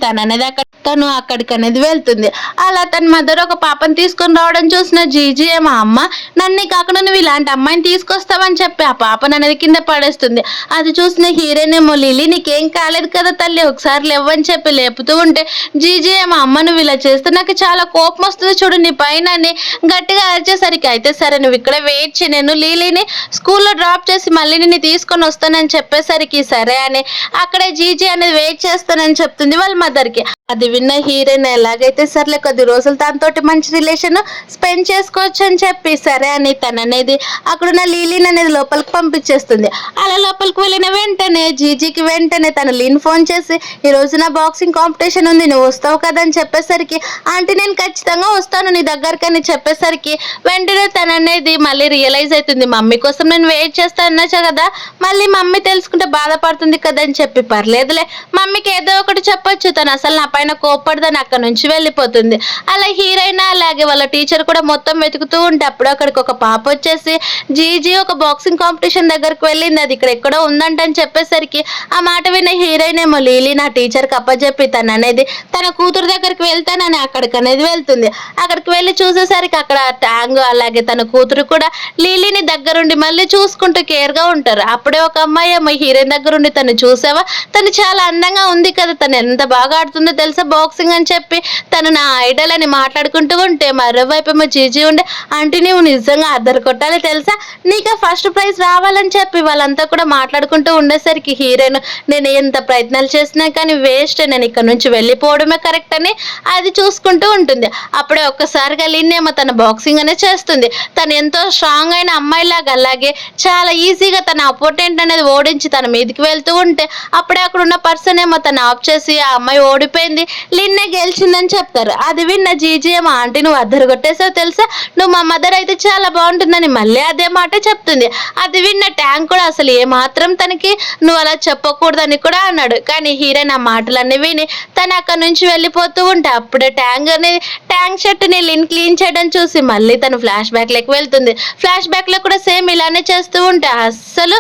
తను అక్కడికి అనేది వెళ్తుంది. అలా తన మదర్ ఒక పాపని తీసుకొని రావడం చూసిన జీజీ ఏమో అమ్మ నన్ను కాకుండా నువ్వు ఇలాంటి అమ్మాయిని తీసుకొస్తావని చెప్పి ఆ పాపను అనేది కింద పడేస్తుంది. అది చూసిన హీరోయిన్ ఏమో లిలీ నీకేం కాలేదు కదా తల్లి ఒకసారి లేవని చెప్పి లేపుతూ ఉంటే జీజీ ఏమో అమ్మ నువ్వు ఇలా చేస్తే నాకు చాలా కోపం వస్తుంది చూడు నీ పైన అని గట్టిగా అరిచేసరికి అయితే సరే నువ్వు ఇక్కడ వెయిట్ చేయి, నేను లీలీని స్కూల్లో డ్రాప్ చేసి మళ్ళీ నిన్ను తీసుకొని వస్తానని చెప్పేసరికి సరే అని అక్కడే జీజీ అనేది వెయిట్ చేస్తానని చెప్తుంది వాళ్ళ మదర్కి. అది విన్న హీరోయిన్ ఎలాగైతే సర్లే కొద్ది రోజులు తనతోటి మంచి రిలేషన్ స్పెండ్ చేసుకోవచ్చు అని చెప్పి సరే అని తననేది అక్కడున్న లీలీని అనేది లోపలికి పంపించేస్తుంది. అలా లోపలికి వెళ్ళిన వెంటనే జీజీకి వెంటనే తన లీన్ ఫోన్ చేసి ఈ రోజు నా బాక్సింగ్ కాంపిటీషన్ ఉంది నువ్వు వస్తావు కదా అని చెప్పేసరికి ఆంటీ నేను ఖచ్చితంగా వస్తాను నీ దగ్గరికి అని చెప్పేసరికి వెంటనే తననేది మళ్ళీ రియలైజ్ అవుతుంది మమ్మీ కోసం నేను వెయిట్ చేస్తాను కదా, మళ్ళీ మమ్మీ తెలుసుకుంటే బాధపడుతుంది కదా అని చెప్పి పర్లేదులే మమ్మీకి ఏదో ఒకటి చెప్పొచ్చు, తను అసలు నా పైన కోప్పడదని అక్కడ నుంచి వెళ్ళిపోతుంది. అలా హీరోయిన్ అలాగే వాళ్ళ టీచర్ కూడా మొత్తం వెతుకుతూ ఉంటే అప్పుడు అక్కడికి ఒక పాప వచ్చేసి జీజీ ఒక బాక్సింగ్ కాంపిటీషన్ దగ్గరకు వెళ్ళింది, అది ఇక్కడ ఎక్కడో ఉందంటని చెప్పేసరికి ఆ మాట విన్న హీరోయిన్ ఏమో లీలీ నా టీచర్కి అప్పచెప్పి తను అనేది తన కూతురు దగ్గరికి వెళ్తానని అక్కడికి అనేది వెళ్తుంది. అక్కడికి వెళ్ళి చూసేసరికి అక్కడ ట్యాంగ్ అలాగే తన కూతురు కూడా లీలీని దగ్గరుండి మళ్ళీ చూసుకుంటూ కేర్ గా ఉంటారు. అప్పుడే ఒక అమ్మాయి ఏమో హీరోయిన్ దగ్గరుండి తను చూసావా తను చాలా అందంగా ఉంది కదా, తను ఎంత బాగా ఆడుతుందో తెలుసా బాక్సింగ్ అని చెప్పి తను నా ఐడల్ అని మాట్లాడుకుంటూ ఉంటే మరోవైపు ఏమో జీజీ ఉండే ఆంటీ నువ్వు నిజంగా అద్దరు కొట్టాలి తెలుసా, నీకు ఫస్ట్ ప్రైజ్ రావాలని చెప్పి వాళ్ళంతా కూడా మాట్లాడుకుంటూ ఉండేసరికి హీరోయిన్ నేను ఎంత ప్రయత్నాలు చేసినా కానీ వేస్ట్, నేను ఇక్కడ నుంచి వెళ్ళిపోవడమే కరెక్ట్ అని అది చూసుకుంటూ ఉంటుంది. అప్పుడే ఒక్కసారిగా లిన్నేమో తన బాక్సింగ్ అనేది చేస్తుంది, తను ఎంతో స్ట్రాంగ్ అయిన అమ్మాయిలాగా అలాగే చాలా ఈజీగా తన అపోనెంట్ అనేది ఓడించి తన మీదకి వెళ్తూ ఉంటే అప్పుడే అక్కడ ఉన్న పర్సన్ ఏమో తను ఆఫ్ చేసి ఆ అమ్మాయి ఓడిపోయింది లిన్నే గెలిచిందని చెప్తారు. అది విన్న జీజీ ఏమో ఆంటీ నువ్వు అద్దరు కొట్టేసావు తెలుసా, నువ్వు మా మదర్ అయితే చాలా బాగుంటుందని మళ్ళీ అదే మాట చెప్తుంది. అది విన్న ట్యాంక్ కూడా అసలు ఏ మాత్రం తనకి నువ్వు అలా చెప్పకూడదని కూడా అన్నాడు. కానీ హీరోయిన్ ఆ మాటలన్నీ విని తను అక్కడ నుంచి వెళ్ళిపోతూ ఉంటే అప్పుడే ట్యాంక్ షర్ట్ని లిన్ క్లీన్ చేయడం చూసి మళ్ళీ తను ఫ్లాష్ బ్యాక్ లెక్క వెళ్తుంది. ఫ్లాష్ బ్యాక్ లో కూడా సేమ్ ఇలానే చేస్తూ ఉంటే అస్సలు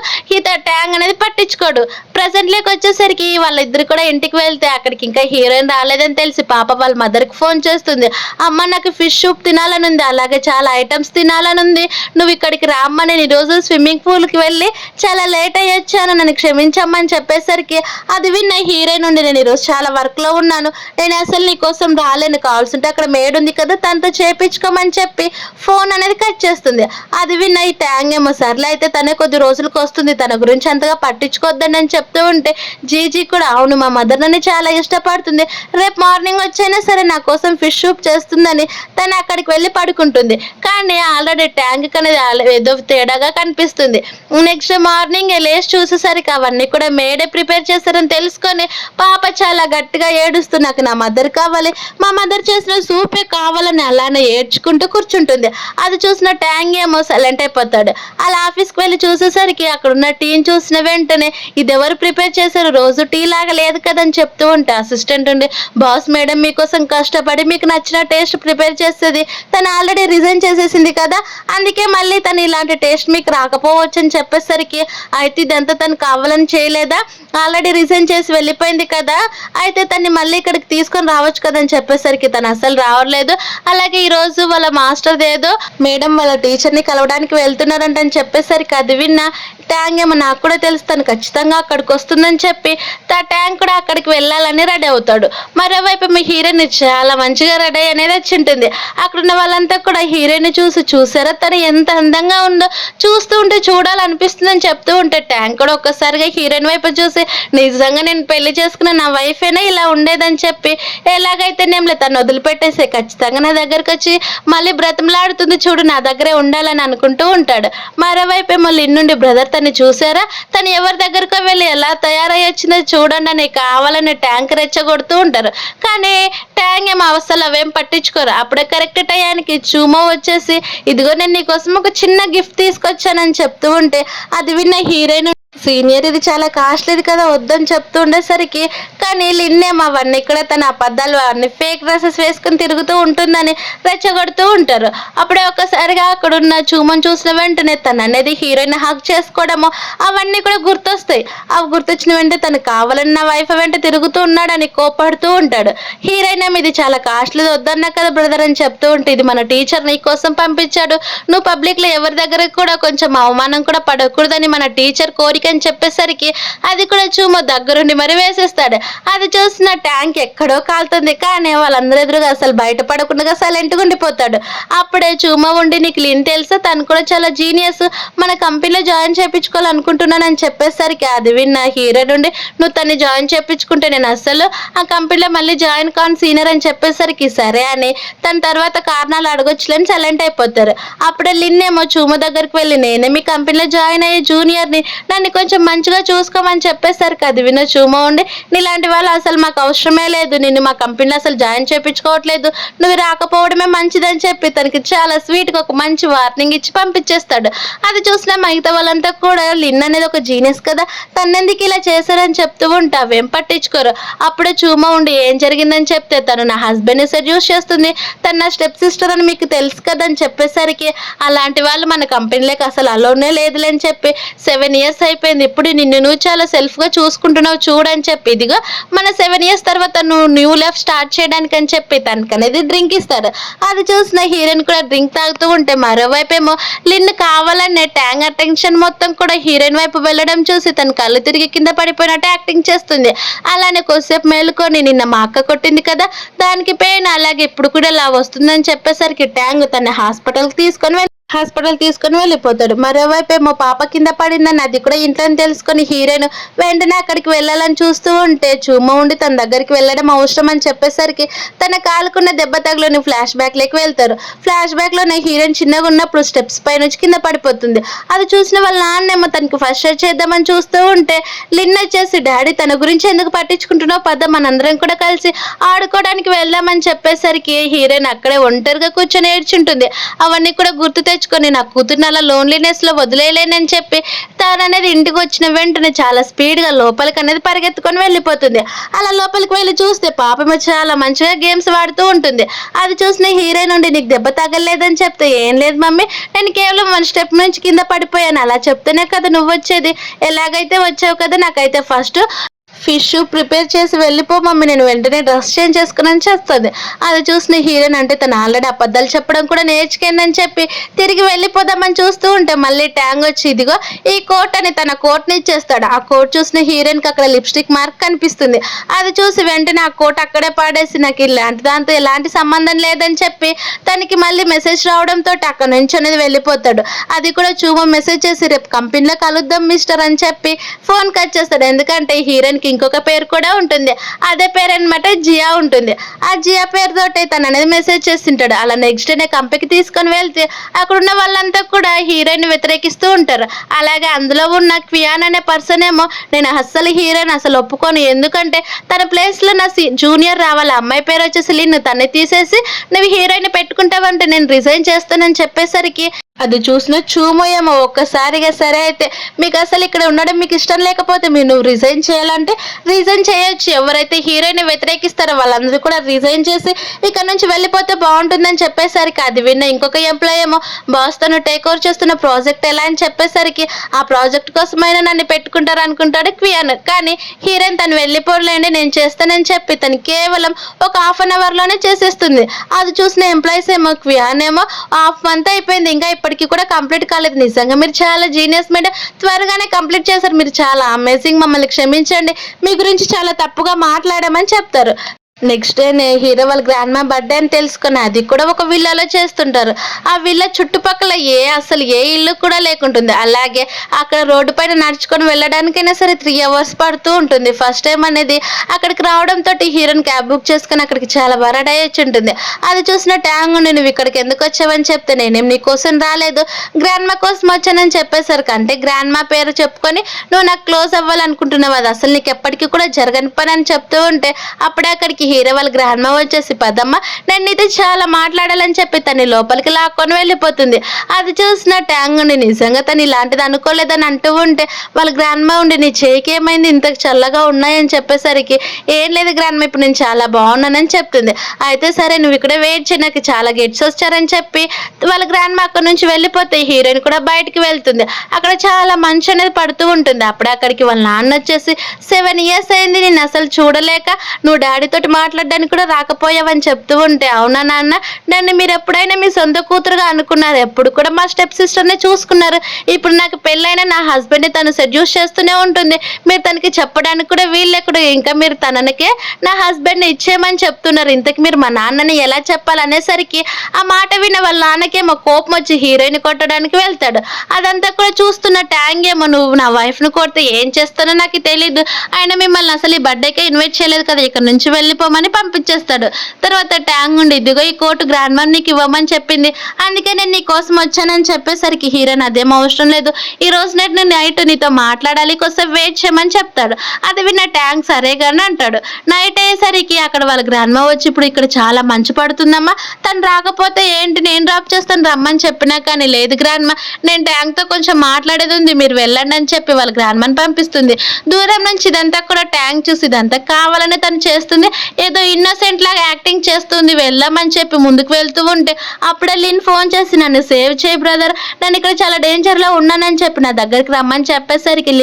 ట్యాంక్ అనేది పట్టించుకోడు. ప్రజెంట్ లేక వచ్చేసరికి వాళ్ళిద్దరు కూడా ఇంటికి వెళ్తే అక్కడికి ఇంకా హీరోయిన్ రాలేదని తెలిసి పాప వాళ్ళ మదర్కి ఫోన్ చేస్తుంది, అమ్మ నాకు ఫిష్ సూప్ తినాలని ఉంది అలాగే చాలా ఐటమ్స్ తినాలని ఉంది, నువ్వు ఇక్కడికి రామ్మని నేను ఈరోజు స్విమ్మింగ్ పూల్కి వెళ్ళి చాలా లేట్ అయ్యొచ్చాను నన్ను క్షమించమ్మని చెప్పేసరికి అది విన్న హీరోయిన్ ఉండి నేను ఈరోజు చాలా వర్క్లో ఉన్నాను నేను అసలు నీ కోసం రాలేను, కావాల్సింటే అక్కడ మేడ్ ఉంది కదా తనతో చేపించుకోమని చెప్పి ఫోన్ అనేది కట్ చేస్తుంది. అది విన్న ఈ ట్యాంగ్ ఏమో సర్లే అయితే తనే కొద్ది రోజులకు వస్తుంది తన గురించి అంతగా పట్టించుకోవద్దని అని చెప్తూ ఉంటే జీజీ కూడా అవును మా మదర్ నన్ను చాలా ఇష్టపడుతుంది, రేపు మార్నింగ్ వచ్చైనా సరే నా కోసం ఫిష్ సూప్ చేస్తుందని తను అక్కడికి వెళ్ళి పడుకుంటుంది. కానీ ఆల్రెడీ ట్యాంక్ అనేది ఏదో తేడాగా కనిపిస్తుంది. నెక్స్ట్ మార్నింగ్ లేచి చూసేసరికి అవన్నీ కూడా మేడే ప్రిపేర్ చేస్తారని తెలుసుకొని పాప చాలా గట్టిగా ఏడుస్తూ నాకు నా మదర్ కావాలి మా మదర్ చేసిన సూపే కావాలని అలానే ఏడ్చుకుంటూ కూర్చుంటుంది. అది చూసిన ట్యాంగ్ ఏమో సైలెంట్ అయిపోతాడు. అలా ఆఫీస్కి వెళ్ళి చూసేసరికి అక్కడ ఉన్న టీని చూసిన వెంటనే ఇది ఎవరు ప్రిపేర్ చేశారు రోజు టీ లాగా లేదు కదని చెప్తూ ఉంటే అసిస్టెంట్ ఉండి, బాస్ మేడం మీకోసం కష్టపడి మీకు నచ్చిన టేస్ట్ ప్రిపేర్ చేస్తుంది, తను ఆల్రెడీ రిజైన్ చేసేసింది కదా, అందుకే మళ్ళీ తను ఇలాంటి టేస్ట్ మీకు రాకపోవచ్చు అని చెప్పేసరికి, అయితే ఇదంతా తను కావాలని చేయలేదా, ఆల్రెడీ రిజైన్ చేసి వెళ్ళిపోయింది కదా, అయితే తన్ని మళ్ళీ ఇక్కడికి తీసుకొని రావచ్చు కదా అని చెప్పేసరికి తను అసలు రావట్లేదు. అలాగే ఈరోజు వాళ్ళ మాస్టర్ ఏదో మేడం వాళ్ళ టీచర్ని కలవడానికి వెళ్తున్నారంట అని చెప్పేసరికి అది విన్న ట్యాంగ్ ఏమో నాకు కూడా తెలుసు తను ఖచ్చితంగా అక్కడికి వస్తుందని చెప్పి ట్యాంక్ కూడా అక్కడికి వెళ్ళాలని రెడీ అవుతాడు. మరోవైపు మీ హీరోయిన్ చాలా మంచిగా రెడీ అనేది వచ్చి ఉంటుంది. అక్కడున్న వాళ్ళంతా కూడా హీరోయిన్ చూసారా తను ఎంత అందంగా ఉందో, చూస్తూ ఉంటే చూడాలనిపిస్తుందని చెప్తూ ఉంటే ట్యాంక్ కూడా ఒక్కసారిగా హీరోయిన్ వైపు చూసి నిజంగా నేను పెళ్లి చేసుకున్న నా వైఫేనా ఇలా ఉండేదని చెప్పి ఎలాగైతే నేను తను వదిలిపెట్టేసే ఖచ్చితంగా నా దగ్గరకు వచ్చి మళ్ళీ బ్రతిమలాడుతుంది చూడు నా దగ్గరే ఉండాలని అనుకుంటూ ఉంటాడు. మరోవైపు ఏమో లిన్నుండి బ్రదర్ తను చూసారా తను ఎవరి దగ్గరకు వెళ్ళి ఎలా తయారై వచ్చిందో చూడండి అని కావాలని ట్యాంక్ రెచ్చగొడుతూ ఉంటారు. కానీ ట్యాంక్ ఏమో అవసరాలు అవేం పట్టించుకోరు. అప్పుడే కరెక్ట్ టయానికి చూమో వచ్చేసి ఇదిగో నేను నీకోసం ఒక చిన్న గిఫ్ట్ తీసుకొచ్చానని చెప్తూ ఉంటే అది విన్న హీరోయిన్ సీనియర్ ఇది చాలా కాస్ట్లీది కదా వద్దని చెప్తూ ఉండేసరికి, కానీ లిన్నేమో అవన్నీ కూడా తన అబద్ధాలు అన్ని ఫేక్ డ్రెస్సెస్ వేసుకుని తిరుగుతూ ఉంటుందని రెచ్చగొడుతూ ఉంటారు. అప్పుడే ఒక్కసారిగా అక్కడున్న చూమని చూసిన వెంటనే తను అనేది హీరోయిన్ హక్ చేసుకోవడము అవన్నీ కూడా గుర్తొస్తాయి. అవి గుర్తొచ్చిన వెంటనే తను కావాలన్న వైఫ్ వెంట తిరుగుతూ ఉన్నాడని కోపడుతూ ఉంటాడు. హీరోయిన్ ఏమో ఇది చాలా కాస్ట్లీది వద్దన్నా కదా బ్రదర్ అని చెప్తూ ఉంటే, ఇది మన టీచర్ నీ కోసం పంపించాడు, నువ్వు పబ్లిక్ లో ఎవరి దగ్గర కూడా కొంచెం అవమానం కూడా పడకూడదని మన టీచర్ కోరిక అని చెప్పేసరికి అది కూడా చూమో దగ్గరుండి మరి వేసేస్తాడు. అది చూసిన ట్యాంక్ ఎక్కడో కాలుతుంది, కానీ వాళ్ళందరూ ఎదురుగా అసలు బయటపడకుండా సైలెంట్గా ఉండిపోతాడు. అప్పుడే చూమో ఉండి నీకు లిన్ తెలుసా తను కూడా చాలా జీనియస్, మన కంపెనీలో జాయిన్ చేయించుకోవాలనుకుంటున్నానని చెప్పేసరికి అది విన్న హీరో నుండి నువ్వు తన్ని జాయిన్ చేయించుకుంటే నేను అసలు ఆ కంపెనీలో మళ్ళీ జాయిన్ కాన్ సీనియర్ అని చెప్పేసరికి సరే అని తన తర్వాత కారణాలు అడగొచ్చులని సైలెంట్ అయిపోతారు. అప్పుడే లిన్ ఏమో చూమో దగ్గరికి వెళ్ళి నేనే మీ కంపెనీలో జాయిన్ అయ్యే జూనియర్ని, నన్ను కొంచెం మంచిగా చూసుకోమని చెప్పేసరికి అది విన్న చూమో ఉండి నీలాంటి వాళ్ళు అసలు మాకు అవసరమే లేదు, నిన్ను మా కంపెనీలో అసలు జాయిన్ చేయించుకోవట్లేదు, నువ్వు రాకపోవడమే మంచిదని చెప్పి తనకి చాలా స్వీట్గా ఒక మంచి వార్నింగ్ ఇచ్చి పంపించేస్తాడు. అది చూసిన మిగతా వాళ్ళంతా కూడా లిన్ అనేది ఒక జీనియస్ కదా తన్నెందుకు ఇలా చేశారని చెప్తూ ఉంటే అవేం పట్టించుకోరు. అప్పుడే చూమో ఉండి ఏం జరిగిందని చెప్తే తను నా హస్బెండ్ని సెడ్యూస్ చేస్తుంది, తను నా స్టెప్ సిస్టర్ అని మీకు తెలుసు కదా అని చెప్పేసరికి అలాంటి వాళ్ళు మన కంపెనీలోకి అసలు అలోనే లేదులేని చెప్పి 7 years అయిపోయింది, ఇప్పుడు నిన్ను నువ్వు చాలా సెల్ఫ్గా చూసుకుంటున్నావు చూడని చెప్పి ఇదిగో మన 7 years తర్వాత నువ్వు న్యూ లైఫ్ స్టార్ట్ చేయడానికి అని చెప్పి తనకు అనేది డ్రింక్ ఇస్తాడు. అది చూసిన హీరోయిన్ కూడా డ్రింక్ తాగుతూ ఉంటే మరోవైపు ఏమో లిన్ కావాలనే ట్యాంగ్ అటెన్షన్ మొత్తం కూడా హీరోయిన్ వైపు వెళ్ళడం చూసి తన కళ్ళు తిరిగి కింద పడిపోయినట్టు యాక్టింగ్ చేస్తుంది. అలానే కొద్దిసేపు మేలుకొని నిన్న మా అక్క కొట్టింది కదా దానికి పెయిన్ అలాగే ఇప్పుడు కూడా ఇలా వస్తుందని చెప్పేసరికి ట్యాంగ్ తన హాస్పిటల్ తీసుకొని వెళ్ళిపోతాడు. మరోవైపు ఏమో పాప కింద పడిందని అది కూడా ఇంట్లో తెలుసుకొని హీరోయిన్ వెంటనే అక్కడికి వెళ్ళాలని చూస్తూ ఉంటే చూమో ఉండి తన దగ్గరికి వెళ్ళడం అవసరం అని చెప్పేసరికి తన కాలుకున్న దెబ్బ తగులని ఫ్లాష్ బ్యాక్ లోకి వెళ్తారు. ఫ్లాష్ బ్యాక్ లోనే హీరోయిన్ చిన్నగా ఉన్నప్పుడు స్టెప్స్ పై నుంచి కింద పడిపోతుంది. అది చూసిన వాళ్ళ నాన్నేమో తనకి ఫస్ట్ ఎయిడ్ చేద్దామని చూస్తూ ఉంటే లిన్ వచ్చేసి డాడీ తన గురించి ఎందుకు పట్టించుకుంటున్నావు పద మనందరం కూడా కలిసి ఆడుకోవడానికి వెళ్దామని చెప్పేసరికి హీరోయిన్ అక్కడే ఒంటరిగా కూర్చొని ఏడ్చుంటుంది. అవన్నీ కూడా గుర్తు తెచ్చుకొని నా కూతురుని అలా లోన్లీనెస్ లో వదిలేయలేనని చెప్పి తాను అనేది ఇంటికి వచ్చిన వెంటనే చాలా స్పీడ్ గా లోపలికి అనేది పరిగెత్తుకొని వెళ్ళిపోతుంది. అలా లోపలికి వెళ్ళి చూస్తే పాపమే చాలా మంచిగా గేమ్స్ వాడుతూ ఉంటుంది. అది చూసిన హీరోయిన్ నుండి నీకు దెబ్బ తగలేదని చెప్తే ఏం లేదు మమ్మీ నేను కేవలం 1 step నుంచి కింద పడిపోయాను, అలా చెప్తేనే కదా నువ్వు వచ్చేది, ఎలాగైతే వచ్చావు కదా నాకైతే ఫస్ట్ ఫిష్ ప్రిపేర్ చేసి వెళ్ళిపో మమ్మీ నేను వెంటనే డ్రెస్ చేంజ్ చేసుకుని చేస్తుంది. అది చూసిన హీరోయిన్ అంటే తను ఆల్రెడీ అబద్ధాలు చెప్పడం కూడా నేర్చుకుందని చెప్పి తిరిగి వెళ్ళిపోదామని చూస్తూ ఉంటే మళ్ళీ ట్యాంగ్ వచ్చి ఇదిగో ఈ కోట్ అని తన కోట్ని ఇచ్చేస్తాడు. ఆ కోట్ చూసిన హీరోయిన్కి అక్కడ లిప్స్టిక్ మార్క్ కనిపిస్తుంది. అది చూసి వెంటనే ఆ కోట్ అక్కడే పాడేసి నాకు ఇలాంటి దాంతో ఎలాంటి సంబంధం లేదని చెప్పి తనకి మళ్ళీ మెసేజ్ రావడంతో అక్కడ నుంచి అనేది వెళ్ళిపోతాడు. అది కూడా చూమో మెసేజ్ చేసి రేపు కంపెనీలో కలుద్దాం మిస్టర్ అని చెప్పి ఫోన్ కట్ చేస్తాడు. ఎందుకంటే హీరోయిన్కి ఇంకొక పేరు కూడా ఉంటుంది, అదే పేరు అనమాట జియా ఉంటుంది. ఆ జియా పేరుతోటి తను అనేది మెసేజ్ చేస్తుంటాడు. అలా నెక్స్ట్ డే కంపెనీకి తీసుకొని వెళ్తే అక్కడ ఉన్న వాళ్ళంతా కూడా హీరోయిన్ వ్యతిరేకిస్తూ ఉంటారు. అలాగే అందులో ఉన్న క్వియాన్ అనే పర్సన్ ఏమో నేను అస్సలు హీరోయిన్ అసలు ఒప్పుకోను, ఎందుకంటే తన ప్లేస్ లో నా జూనియర్ రావాలి, అమ్మాయి పేరు వచ్చేసి లిన్, తన్ని తీసేసి నువ్వు హీరోయిన్ పెట్టుకుంటావంటే నేను రిజైన్ చేస్తానని చెప్పేసరికి అది చూసిన చూమో ఏమో ఒక్కసారిగా సరే అయితే మీకు అసలు ఇక్కడ ఉండడం మీకు ఇష్టం లేకపోతే నువ్వు రిజైన్ చేయాలంటే రీజైన్ చేయొచ్చు. ఎవరైతే హీరోయిన్ వ్యతిరేకిస్తారో వాళ్ళందరూ కూడా రీజైన్ చేసి ఇక్కడ నుంచి వెళ్ళిపోతే బాగుంటుందని చెప్పేసరికి అది విన్న ఇంకొక ఎంప్లాయ్ ఏమో బాస్ తను టేక్ ఓవర్ చేస్తున్న ప్రాజెక్ట్ ఎలా అని చెప్పేసరికి ఆ ప్రాజెక్ట్ కోసమైనా నన్ను పెట్టుకుంటారు అనుకుంటాడు క్వియాన్. కానీ హీరోయిన్ తను వెళ్ళిపోలేండి నేను చేస్తానని చెప్పి తను కేవలం ఒక ½ లోనే చేసేస్తుంది. అది చూసిన ఎంప్లాయీస్ ఏమో క్వియాన్ ఏమో హాఫ్ మంత్ అయిపోయింది ఇంకా ఇప్పటికీ కూడా కంప్లీట్ కాలేదు. నిజంగా మీరు చాలా జీనియస్ మేడం, త్వరగానే కంప్లీట్ చేశారు, మీరు చాలా అమేజింగ్, మమ్మల్ని క్షమించండి, మీ గురించి చాలా తప్పుగా మాట్లాడామని చెప్తారు. నెక్స్ట్ డే హీరో వాళ్ళ గ్రాండ్ మా బర్త్డే అని తెలుసుకుని అది కూడా ఒక విల్లాలో చేస్తుంటారు. ఆ విల్లా చుట్టుపక్కల అసలు ఏ ఇల్లు కూడా లేకుంటుంది. అలాగే అక్కడ రోడ్డు పైన నడుచుకొని వెళ్ళడానికైనా సరే 3 hours పడుతూ ఉంటుంది. ఫస్ట్ టైం అనేది అక్కడికి రావడంతో హీరోని క్యాబ్ బుక్ చేసుకుని అక్కడికి చాలా బాగా వచ్చి ఉంటుంది. అది చూసిన ట్యాంగ్ నువ్వు ఇక్కడికి ఎందుకు వచ్చావని చెప్తే నేనేం నీ కోసం రాలేదు, గ్రాండ్ మా కోసం వచ్చానని చెప్పేసరికి అంటే గ్రాండ్ మా పేరు చెప్పుకొని నువ్వు నాకు క్లోజ్ అవ్వాలనుకుంటున్నావు, అది అసలు నీకు ఎప్పటికీ కూడా జరగని పని అని చెప్తూ ఉంటే అప్పుడే అక్కడికి హీరో వాళ్ళ గ్రాండ్ మా వచ్చేసి పదమ్మ నేను ఇది చాలా మాట్లాడాలని చెప్పి తను లోపలికి లాక్కొని వెళ్ళిపోతుంది. అది చూసిన ట్యాంగ్ ఉండి నిజంగా తను ఇలాంటిది అనుకోలేదని అంటూ ఉంటే వాళ్ళ గ్రాండ్ మా ఉండి నీ చేయికి ఏమైంది ఇంత చల్లగా ఉన్నాయని చెప్పేసరికి ఏం లేదు గ్రాండ్ మా ఇప్పుడు నేను చాలా బాగున్నానని చెప్తుంది. అయితే సరే నువ్వు ఇక్కడే వెయిట్ చేయి నాకు చాలా గెట్స్ వచ్చారని చెప్పి వాళ్ళ గ్రాండ్ మా అక్కడ నుంచి వెళ్ళిపోతే హీరోయిన్ కూడా బయటికి వెళ్తుంది. అక్కడ చాలా మంచు అనేది పడుతూ ఉంటుంది. అప్పుడే అక్కడికి వాళ్ళ నాన్న వచ్చేసి 7 years అయింది నేను అసలు చూడలేక, నువ్వు డాడీతోటి మాట్లాడడానికి కూడా రాకపోయావని చెప్తూ ఉంటే అవునా నాన్న, నన్ను మీరు ఎప్పుడైనా మీ సొంత కూతురుగా అనుకున్నారు, ఎప్పుడు కూడా మా స్టెప్ సిస్టర్ని చూసుకున్నారు, ఇప్పుడు నాకు పెళ్ళైనా నా హస్బెండ్ని తను సెడ్యూస్ చేస్తూనే ఉంటుంది, మీరు తనకి చెప్పడానికి కూడా వీళ్ళెక్కడ, ఇంకా మీరు తనకే నా హస్బెండ్ని ఇచ్చేయమని చెప్తున్నారు, ఇంతకు మీరు మా నాన్నని ఎలా చెప్పాలనేసరికి ఆ మాట విన్న వాళ్ళ నాన్నకేమో కోపం వచ్చి హీరోయిన్ కొట్టడానికి వెళ్తాడు. అదంతా కూడా చూస్తున్న ట్యాంగ్ ఏమో నువ్వు నా వైఫ్ను కొడితే ఏం చేస్తానో నాకు తెలీదు, ఆయన మిమ్మల్ని అసలు ఈ బర్త్డేకే ఇన్వైట్ చేయలేదు కదా, ఇక్కడ నుంచి వెళ్ళిపోమని పంపించేస్తాడు. తర్వాత ట్యాంగ్ ఉండి ఇదిగో ఈ కోటు గ్రాండ్ మమ్ నీకు ఇవ్వమని చెప్పింది, అందుకే నేను నీ కోసం వచ్చానని చెప్పేసరికి హీరోయిన్ అదేం అవసరం లేదు, ఈ రోజు నేను నైట్ నీతో మాట్లాడాలి కోసం వెయిట్ చేయమని చెప్తాడు. అది విన్న ట్యాంగ్ సరే కానీ అంటాడు. నైట్ అయ్యేసరికి అక్కడ వాళ్ళ గ్రాండ్ మా వచ్చి ఇప్పుడు ఇక్కడ చాలా మంచు పడుతుందమ్మా, తను రాకపోతే ఏంటి నేను డ్రాప్ చేస్తాను రమ్మని చెప్పినా కానీ లేదు గ్రాండ్ మా నేను ట్యాంగ్తో కొంచెం మాట్లాడేది ఉంది మీరు వెళ్ళండి అని చెప్పి వాళ్ళ గ్రాండ్ మాని పంపిస్తుంది. దూరం నుంచి ఇదంతా కూడా ట్యాంగ్ చూసి ఇదంతా కావాలని తను చేస్తుంది, ఏదో ఇన్నోసెంట్ లాగా యాక్టింగ్ చేస్తుంది, వెళ్ళమని చెప్పి ముందుకు వెళ్తూ ఉంటే అప్పుడే లిన్ ఫోన్ చేసి నన్ను సేవ్ చేయి బ్రదర్, నేను ఇక్కడ చాలా డేంజర్లో ఉన్నానని చెప్పి నా దగ్గరికి రమ్మని చెప్పేసరికి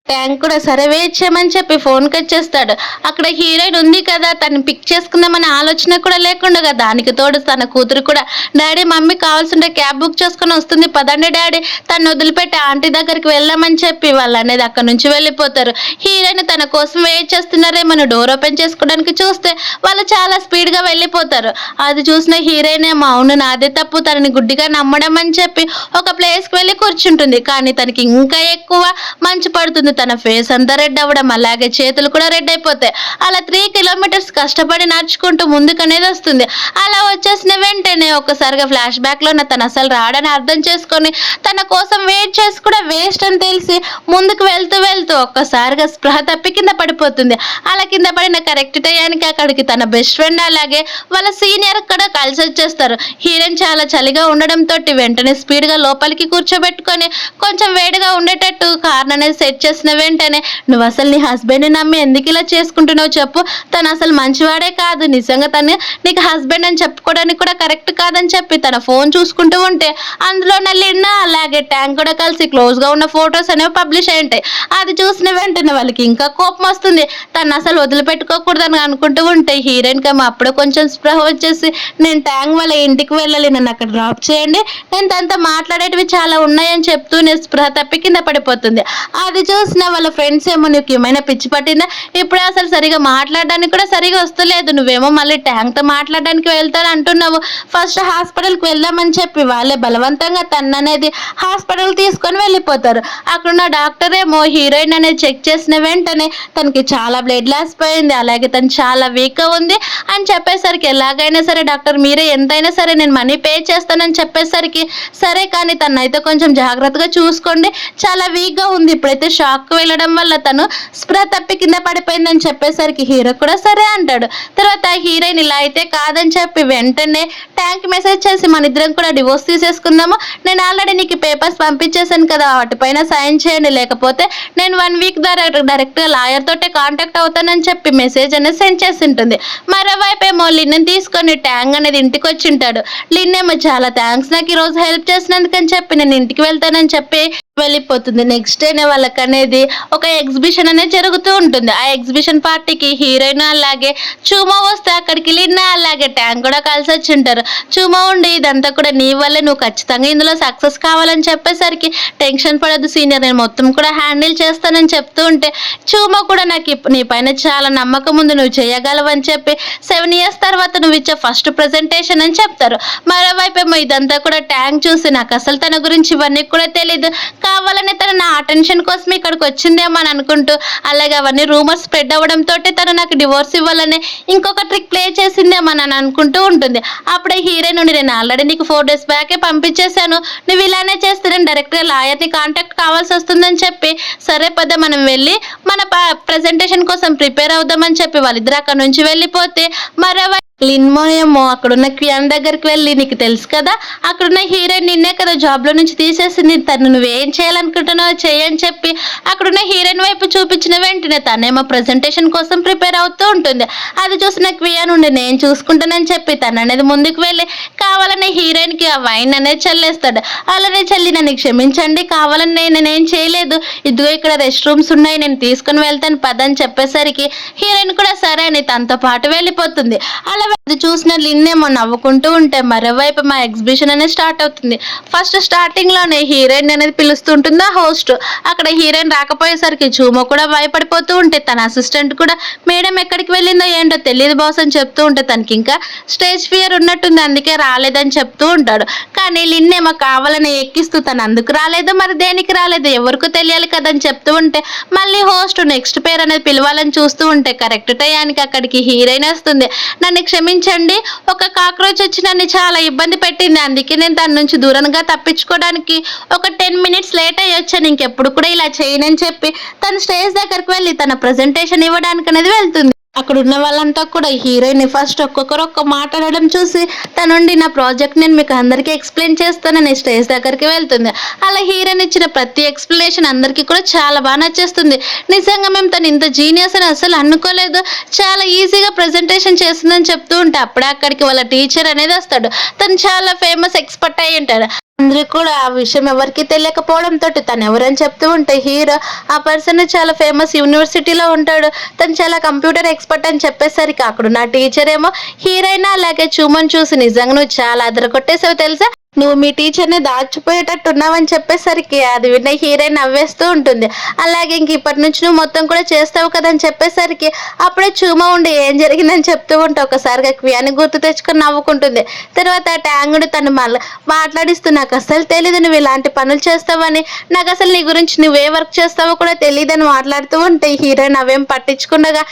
ట్యాంక్ కూడా సరే వెయిట్ చేయమని చెప్పి ఫోన్ కట్ చేస్తాడు. అక్కడ హీరోయిన్ ఉంది కదా తను పిక్ చేసుకుందామనే ఆలోచన కూడా లేకుండా దానికి తోడు తన కూతురు కూడా డాడీ మమ్మీ కావాల్సింటే క్యాబ్ బుక్ చేసుకుని వస్తుంది పదండి డాడీ, తను వదిలిపెట్టి ఆంటీ దగ్గరికి వెళ్ళామని చెప్పి వాళ్ళు అనేది అక్కడ నుంచి వెళ్ళిపోతారు. హీరోయిన్ తన కోసం వెయిట్ చేస్తున్నారేమో డోర్ ఓపెన్ చేసుకోవడానికి చూస్తే వాళ్ళు చాలా స్పీడ్గా వెళ్ళిపోతారు. అది చూసిన హీరోయిన్ ఏమో అవును నాదే తప్పు, తనని గుడ్డిగా నమ్మడం అని చెప్పి ఒక ప్లేస్కి వెళ్ళి కూర్చుంటుంది. కానీ తనకి ఇంకా ఎక్కువ మంచు పడుతుంది, తన ఫేస్ అంతా రెడ్ అవ్వడం అలాగే చేతులు కూడా రెడ్ అయిపోతాయి. అలా 3 kilometers కష్టపడి నడుచుకుంటూ ముందుకనేది వస్తుంది. అలా వచ్చేసిన వెంటనే ఒక్కసారిగా ఫ్లాష్ బ్యాక్ లో తను అసలు రాడని అర్థం చేసుకొని తన కోసం వెయిట్ చేసి కూడా వేస్ట్ అని తెలిసి ముందుకు వెళ్తూ వెళ్తూ ఒక్కసారిగా స్పృహ తప్పి కింద పడిపోతుంది. అలా కింద పడిన కరెక్ట్ టయానికి అక్కడికి తన బెస్ట్ ఫ్రెండ్ అలాగే వాళ్ళ సీనియర్ కూడా కలిసి వచ్చేస్తారు. హీరోయిన్ చాలా చలిగా ఉండడంతో వెంటనే స్పీడ్ గా లోపలికి కూర్చోబెట్టుకొని కొంచెం వేడిగా ఉండేటట్టు కార్ అనేది సెట్ చేసిన వెంటనే నువ్వు అసలు నీ హస్బెండ్ని నమ్మి ఎందుకు ఇలా చేసుకుంటున్నావు చెప్పు, తను అసలు మంచివాడే కాదు, నిజంగా తను నీకు హస్బెండ్ అని చెప్పుకోవడానికి కూడా కరెక్ట్ కాదని చెప్పి తన ఫోన్ చూసుకుంటూ ఉంటే అందులో లిన్నా అలాగే ట్యాంక్ కూడా కలిసి క్లోజ్గా ఉన్న ఫొటోస్ అనేవి పబ్లిష్ అయి ఉంటాయి. అది చూసిన వెంటనే వాళ్ళకి ఇంకా కోపం వస్తుంది, తను అసలు వదిలిపెట్టుకోకూడదని అనుకుంటూ ఉంటే హీరోయిన్ కమ్మ అప్పుడే కొంచెం స్పృహ వచ్చేసి నేను ట్యాంక్ వాళ్ళ ఇంటికి వెళ్ళాలి, నన్ను అక్కడ డ్రాప్ చేయండి, నేను తనతో మాట్లాడేటివి చాలా ఉన్నాయని చెప్తూ నేను స్పృహ తప్పి కింద పడిపోతుంది. అది చూసిన వాళ్ళ ఫ్రెండ్స్ ఏమో నీకు ఏమైనా పిచ్చి పట్టిందా, ఇప్పుడే అసలు సరిగా మాట్లాడడానికి కూడా సరిగా వస్తలేదు, నువ్వేమో మళ్ళీ ట్యాంక్తో మాట్లాడడానికి వెళ్తాను అంటున్నావు, ఫస్ట్ హాస్పిటల్కి వెళ్దామని చెప్పి వాళ్ళే బలవంతంగా తననేది హాస్పిటల్ తీసుకొని వెళ్ళిపోతారు. అక్కడున్న డాక్టర్ ఏమో హీరోయిన్ అనేది చెక్ చేసిన వెంటనే తనకి చాలా బ్లడ్ లాస్ పోయింది, అలాగే తను చాలా వీక్గా ఉంది అని చెప్పేసరికి ఎలాగైనా సరే డాక్టర్ మీరే ఎంతైనా సరే నేను మనీ పే చేస్తానని చెప్పేసరికి సరే కానీ తనైతే కొంచెం జాగ్రత్తగా చూసుకోండి, చాలా వీక్గా ఉంది, ఇప్పుడైతే షాక్ లాక్కు వెళ్ళడం వల్ల తను స్ప్రే తప్పి కింద పడిపోయిందని చెప్పేసరికి హీరో కూడా సరే అంటాడు. తర్వాత హీరోయిన్ ఇలా అయితే కాదని చెప్పి వెంటనే ట్యాంక్ మెసేజ్ చేసి మన ఇద్దరం కూడా డివోర్స్ తీసేసుకుందాము, నేను ఆల్రెడీ నీకు పేపర్స్ పంపించేశాను కదా, వాటిపైన సైన్ చేయండి, లేకపోతే నేను 1 వీక్ డైరెక్ట్గా లాయర్ తోటే కాంటాక్ట్ అవుతానని చెప్పి మెసేజ్ అనేది సెండ్ చేసి ఉంటుంది. మరోవైపు ఏమో లిన్ తీసుకొని ట్యాంగ్ అనేది ఇంటికి వచ్చి ఉంటాడు. లిన్ ఏమో చాలా థ్యాంక్స్ నాకు ఈరోజు హెల్ప్ చేసినందుకని చెప్పి నేను ఇంటికి వెళ్తానని చెప్పి వెళ్ళిపోతుంది. నెక్స్ట్ డేనే వాళ్ళకి అనేది ఒక ఎగ్జిబిషన్ అనేది జరుగుతూ ఉంటుంది. ఆ ఎగ్జిబిషన్ పార్టీకి హీరోయిన్ అలాగే చూమో వస్తే అక్కడికి లిన్న అలాగే ట్యాంక్ కూడా కలిసి వచ్చి ఉంటారు. చూమో ఉండి ఇదంతా కూడా నీ వల్లే, నువ్వు ఖచ్చితంగా ఇందులో సక్సెస్ కావాలని చెప్పేసరికి టెన్షన్ పడద్దు సీనియర్, నేను మొత్తం కూడా హ్యాండిల్ చేస్తానని చెప్తూ ఉంటే చూమో కూడా నాకు నీ పైన చాలా నమ్మకం ఉంది, నువ్వు చేయగలవని చెప్పి 7 years తర్వాత నువ్వు ఇచ్చే ఫస్ట్ ప్రెజెంటేషన్ అని చెప్తారు. మరోవైపు ఏమో ఇదంతా కూడా ట్యాంక్ చూసి నాకు అసలు తన గురించి ఇవన్నీ కూడా తెలీదు, కావాలనే తను నా అటెన్షన్ కోసం ఇక్కడికి వచ్చిందేమో అని అనుకుంటూ అలాగే అవన్నీ రూమర్స్ స్ప్రెడ్ అవ్వడంతో తను నాకు డివోర్స్ ఇవ్వాలని ఇంకొక ట్రిక్ ప్లే చేసిందేమో అని అనుకుంటూ ఉంటుంది. అప్పుడే హీరోయిన్ నుండి నేను ఆల్రెడీ నీకు 4 days బ్యాకే పంపించేశాను, నువ్వు ఇలానే చేస్తే నేను డైరెక్ట్గా లాయర్ని కాంటాక్ట్ కావాల్సి వస్తుందని చెప్పి సరే పద మనం వెళ్ళి మన ప్రెజెంటేషన్ కోసం ప్రిపేర్ అవుదామని చెప్పి వాళ్ళిద్దరు అక్కడ నుంచి వెళ్ళిపోతే మరోవైపు లిన్మో ఏమో అక్కడున్న క్వియాన్ దగ్గరికి వెళ్ళి నీకు తెలుసు కదా అక్కడున్న హీరోయిన్ నిన్నే కదా జాబ్లో నుంచి తీసేసింది, తను నువ్వేం చేయాలనుకుంటున్నావు చేయని చెప్పి అక్కడున్న హీరోయిన్ వైపు చూపించిన వెంటనే తనేమో ప్రెజెంటేషన్ కోసం ప్రిపేర్ అవుతూ ఉంటుంది. అది చూసిన క్వియాన్ ఉండి నేను చూసుకుంటానని చెప్పి తను అనేది ముందుకు వెళ్ళి కావాలనే హీరోయిన్కి ఆ వైన్ అనేది చల్లేస్తాడు. అలానే చల్లి నన్ను క్షమించండి, కావాలని నేనేం చేయలేదు, ఇదిగో ఇక్కడ రెస్ట్ రూమ్స్ ఉన్నాయి నేను తీసుకుని వెళ్తాను పదని చెప్పేసరికి హీరోయిన్ కూడా సరే అని తనతో పాటు వెళ్ళిపోతుంది. అలా అది చూసిన లిన్ ఏమో నవ్వుకుంటూ ఉంటే మరోవైపు మా ఎగ్జిబిషన్ అనేది స్టార్ట్ అవుతుంది. ఫస్ట్ స్టార్టింగ్ లోనే హీరోయిన్ అనేది పిలుస్తుంటుంది ఆ హోస్ట్. అక్కడ హీరోయిన్ రాకపోయేసరికి చూమో కూడా భయపడిపోతూ ఉంటే తన అసిస్టెంట్ కూడా మేడం ఎక్కడికి వెళ్ళిందో ఏంటో తెలియదు బాస్ అని చెప్తూ ఉంటే తనకి ఇంకా స్టేజ్ ఫియర్ ఉన్నట్టుంది అందుకే రాలేదని చెప్తూ ఉంటాడు. కానీ లిన్ ఏమో కావాలని ఎక్కిస్తూ తను అందుకు రాలేదు మరి దేనికి రాలేదు ఎవరికి తెలియాలి కదని చెప్తూ ఉంటే మళ్ళీ హోస్ట్ నెక్స్ట్ పేరు అనేది పిలవాలని చూస్తూ ఉంటే కరెక్ట్ టయానికి అక్కడికి హీరోయిన్ వస్తుంది. నన్ను క్షమించండి, ఒక కాక్రోచ్ వచ్చి నన్ను చాలా ఇబ్బంది పెట్టింది, అందుకే నేను దాని నుంచి దూరంగా తప్పించుకోవడానికి ఒక 10 minutes లేట్ అయ్యి వచ్చాను, ఇంకెప్పుడు కూడా ఇలా చేయనని చెప్పి తను స్టేజ్ దగ్గరికి వెళ్ళి తన ప్రెజెంటేషన్ ఇవ్వడానికి అనేది వెళ్తుంది. అక్కడ ఉన్న వాళ్ళంతా కూడా హీరోయిన్ ఫస్ట్ ఒక్కొక్కరు ఒక్క మాట్లాడడం చూసి తనుండి నా ప్రాజెక్ట్ నేను మీకు అందరికీ ఎక్స్ప్లెయిన్ చేస్తానని స్టేజ్ దగ్గరికి వెళ్తుంది. అలా హీరోయిన్ ఇచ్చిన ప్రతి ఎక్స్ప్లెనేషన్ అందరికీ కూడా చాలా బాగా నచ్చేస్తుంది. నిజంగా మేము తను ఇంత జీనియస్ అని అసలు అనుకోలేదు, చాలా ఈజీగా ప్రెజెంటేషన్ చేస్తుందని చెప్తూ ఉంటే అప్పుడే అక్కడికి వాళ్ళ టీచర్ అనేది వస్తాడు. తను చాలా ఫేమస్ ఎక్స్పర్ట్ అయి ఉంటాడు. అందరికి కూడా ఆ విషయం ఎవరికి తెలియకపోవడంతో తను ఎవరని చెప్తూ ఉంటే హీరో ఆ పర్సన్ చాలా ఫేమస్ యూనివర్సిటీలో ఉంటాడు, తను చాలా కంప్యూటర్ ఎక్స్పర్ట్ అని చెప్పేసరికి అక్కడ నా టీచర్ ఏమో హీరోయిన్ అలాగే చూమని చూసి నిజంగా నువ్వు చాలా అదరగొట్టేసావు తెలుసా, నువ్వు మీ టీచర్ని దాచిపోయేటట్టు ఉన్నావని చెప్పేసరికి అది విన్న హీరోయిన్ నవ్వేస్తూ ఉంటుంది. అలాగే ఇంక ఇప్పటి నుంచి నువ్వు మొత్తం కూడా చేస్తావు కదా అని చెప్పేసరికి అప్పుడే చూమ ఉండి ఏం జరిగిందని చెప్తూ ఉంటే ఒకసారిగా క్వియాని గుర్తు తెచ్చుకొని నవ్వుకుంటుంది. తర్వాత ట్యాంగుడు తను మళ్ళీ మాట్లాడిస్తూ నాకు అసలు తెలీదు నువ్వు ఇలాంటి పనులు చేస్తావని, నాకు అసలు నీ గురించి నువ్వే వర్క్ చేస్తావో కూడా తెలియదని మాట్లాడుతూ ఉంటే హీరోయిన్ అవేం పట్టించుకుండగా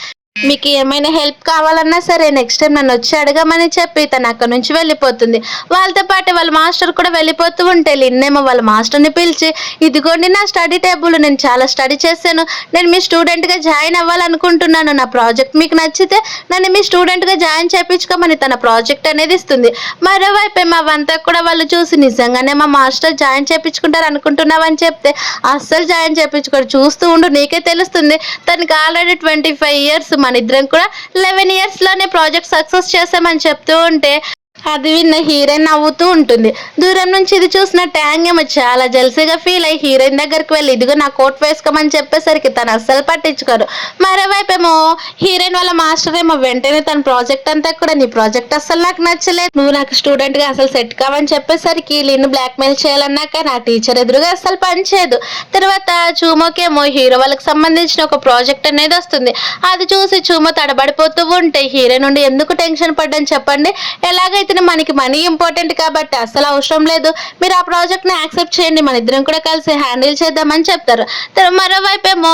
మీకు ఏమైనా హెల్ప్ కావాలన్నా సరే నెక్స్ట్ టైం నన్ను వచ్చి అడగమని చెప్పి తను అక్కడ నుంచి వెళ్ళిపోతుంది. వాళ్ళతో పాటు వాళ్ళ మాస్టర్ కూడా వెళ్ళిపోతూ ఉంటే లిన్నేమో వాళ్ళ మాస్టర్ని పిలిచి ఇదిగోండి నా స్టడీ టేబుల్, నేను చాలా స్టడీ చేశాను, నేను మీ స్టూడెంట్గా జాయిన్ అవ్వాలనుకుంటున్నాను, నా ప్రాజెక్ట్ మీకు నచ్చితే నన్ను మీ స్టూడెంట్గా జాయిన్ చేయించుకోమని తన ప్రాజెక్ట్ అనేది ఇస్తుంది. మరోవైపు ఏమో అవంతా కూడా వాళ్ళు చూసి నిజంగానే మా మాస్టర్ జాయిన్ చేయించుకుంటారు అనుకుంటున్నావని చెప్తే అస్సలు జాయిన్ చేయించుకోరు, చూస్తూ ఉండు నీకే తెలుస్తుంది, తనకి ఆల్రెడీ 25 years, మన ఇద్దరం కూడా 11 years లోనే ప్రాజెక్ట్ సక్సెస్ చేసామని చెప్తూ ఉంటే అది విన్న హీరోయిన్ నవ్వుతూ ఉంటుంది. దూరం నుంచి ఇది చూసిన ట్యాంగ్ ఏమో చాలా జల్సీగా ఫీల్ అయ్యి హీరోయిన్ దగ్గరికి వెళ్ళి ఇదిగో నా కోట్ వేసుకోమని చెప్పేసరికి తను అస్సలు పట్టించుకోరు. మరోవైపు ఏమో హీరోయిన్ వాళ్ళ మాస్టర్ ఏమో వెంటనే తన ప్రాజెక్ట్ అంతా కూడా నీ ప్రాజెక్ట్ అస్సలు నాకు నచ్చలేదు, నువ్వు నాకు స్టూడెంట్ గా అసలు సెట్ కావని చెప్పేసరికి లిన్ను బ్లాక్మెయిల్ చేయాలన్నాక నా టీచర్ ఎదురుగా అస్సలు పనిచేయదు. తర్వాత చూమోకేమో హీరో వాళ్ళకి సంబంధించిన ఒక ప్రాజెక్ట్ అనేది వస్తుంది. అది చూసి చూమో తడబడిపోతూ ఉంటే హీరోయిన్ నుండి ఎందుకు టెన్షన్ పడ్డాను చెప్పండి, ఎలాగైతే పరిస్థితిని మనకి మనీ ఇంపార్టెంట్ కాబట్టి అసలు అవసరం లేదు, మీరు ఆ ప్రాజెక్ట్ని యాక్సెప్ట్ చేయండి, మన ఇద్దరం కూడా కలిసి హ్యాండిల్ చేద్దామని చెప్తారు. మరోవైపు ఏమో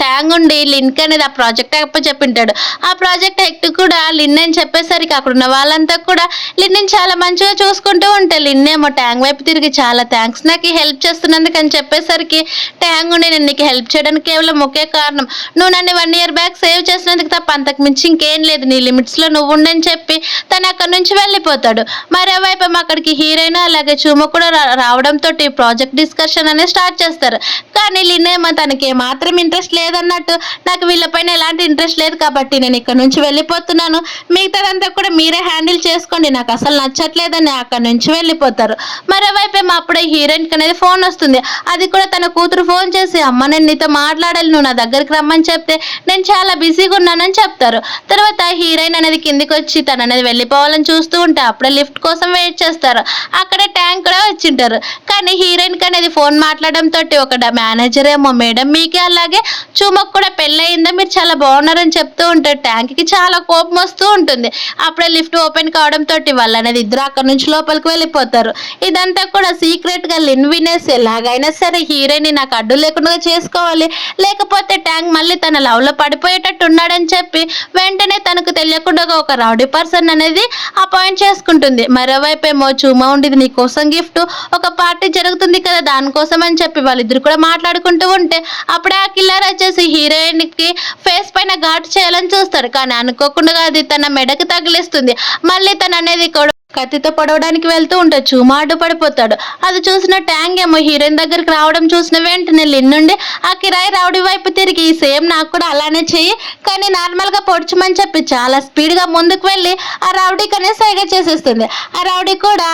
ట్యాంగ్ ఉండి లిన్క్ అనేది ఆ ప్రాజెక్ట్ చెప్పింటాడు. ఆ ప్రాజెక్ట్ హెక్ట్ కూడా లిన్ అని చెప్పేసరికి అక్కడ ఉన్న వాళ్ళంతా కూడా లిన్ని చాలా మంచిగా చూసుకుంటూ ఉంటే లిన్ ఏమో ట్యాంగ్ వైపు తిరిగి చాలా థ్యాంక్స్ నాకు హెల్ప్ చేస్తున్నందుకు అని చెప్పేసరికి ట్యాంగ్ ఉండి నేను నీకు హెల్ప్ చేయడానికి కేవలం ఒకే కారణం, నువ్వు నన్ను 1 year బ్యాక్ సేవ్ చేసినందుకు తప్ప అంతకు మించి ఇంకేం లేదు, నీ లిమిట్స్లో నువ్వు ఉండని చెప్పి తను అక్కడి నుంచి వెళ్ళిపోతాడు. మరోవైపు అక్కడికి హీరోయిన్ అలాగే చూమ కూడా రావడంతో ప్రాజెక్ట్ డిస్కషన్ అనేది స్టార్ట్ చేస్తారు. కానీ లిన్ ఏమో తనకి ఏమాత్రం ఇంట్రెస్ట్ లేదన్నట్టు, నాకు వీళ్ళపైన ఎలాంటి ఇంట్రెస్ట్ లేదు కాబట్టి నేను ఇక్కడ నుంచి వెళ్ళిపోతున్నాను, మిగతాదంతా కూడా మీరే హ్యాండిల్ చేసుకోండి, నాకు అసలు నచ్చట్లేదని అక్కడ నుంచి వెళ్ళిపోతారు. మరోవైపు ఏమో అప్పుడే హీరోయిన్కి అనేది ఫోన్ వస్తుంది. అది కూడా తన కూతురు ఫోన్ చేసి అమ్మ నేను నీతో మాట్లాడాలి, నువ్వు నా దగ్గరికి రమ్మని చెప్తే నేను చాలా బిజీగా ఉన్నానని చెప్తారు. తర్వాత హీరోయిన్ అనేది కిందికి వచ్చి తను అనేది వెళ్ళిపోవాలని చూస్తూ ఉంటే అప్పుడే లిఫ్ట్ కోసం వెయిట్ చేస్తారు. అక్కడే ట్యాంక్ కూడా వచ్చింటారు. కానీ హీరోయిన్కి అనేది ఫోన్ మాట్లాడడంతో ఒక మేనేజర్ ఏమో మేడం మీకే అలాగే చూమకు కూడా పెళ్ళయిందా, మీరు చాలా బాగున్నారని చెప్తూ ఉంటారు. ట్యాంక్కి చాలా కోపం వస్తూ ఉంటుంది. అప్పుడే లిఫ్ట్ ఓపెన్ కావడంతో వాళ్ళు అనేది ఇద్దరు అక్కడ నుంచి లోపలికి వెళ్ళిపోతారు. ఇదంతా కూడా సీక్రెట్ గా లిన్ వినేసి ఎలాగైనా సరే హీరోయిన్ నాకు అడ్డు లేకుండా చేసుకోవాలి, లేకపోతే ట్యాంక్ మళ్ళీ తన లవ్ లో పడిపోయేటట్టు ఉన్నాడని చెప్పి వెంటనే తనకు తెలియకుండా ఒక రౌడీ పర్సన్ అనేది అపాయింట్ చేసుకుంటుంది. మరోవైపు ఏమో చూమ ఉండేది నీకోసం గిఫ్ట్, ఒక పార్టీ జరుగుతుంది కదా దానికోసం అని చెప్పి వాళ్ళిద్దరు కూడా మాట్లాడుకుంటూ ఉంటే అప్పుడే ఆ కిల్లర్ వచ్చేసి హీరోయిన్ కి ఫేస్ పైన ఘాటు చేయాలని చూస్తాడు. కానీ అనుకోకుండా అది తన మెడకి తగిలిస్తుంది. మళ్ళీ తను అనేది కత్తితో పొడవడానికి వెళ్తూ ఉంటే చూమ అడ్డుపడిపోతాడు. అది చూసిన ట్యాంగ్ ఏమో హీరోయిన్ దగ్గరికి రావడం చూసిన వెంటనే లిన్ నుండి ఆ కిరాయి రౌడీ వైపు తిరిగి సేమ్ నాకు కూడా అలానే చెయ్యి కానీ నార్మల్ గా పొడుచుమని చెప్పి చాలా స్పీడ్ గా ముందుకు వెళ్ళి ఆ రౌడీకి అనేది సైగ చేసేస్తుంది. ఆ రౌడీ కూడా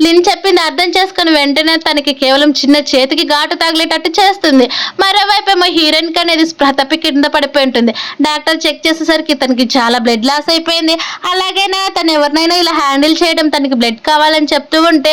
లిన్ చెప్పింది అర్థం చేసుకుని వెంటనే తనకి కేవలం చిన్న చేతికి ఘాటు తగిలేటట్టు చేస్తుంది. మరోవైపు ఏమో హీరోయిన్ కి అనేది స్పృహ తప్పి కింద పడిపోయి ఉంటుంది. డాక్టర్ చెక్ చేసేసరికి తనకి చాలా బ్లడ్ లాస్ అయిపోయింది. అలాగేనే తను ఎవరినైనా ఇలా హ్యాండిల్ చేయడం తనకి బ్లడ్ కావాలని చెప్తూ ఉంటే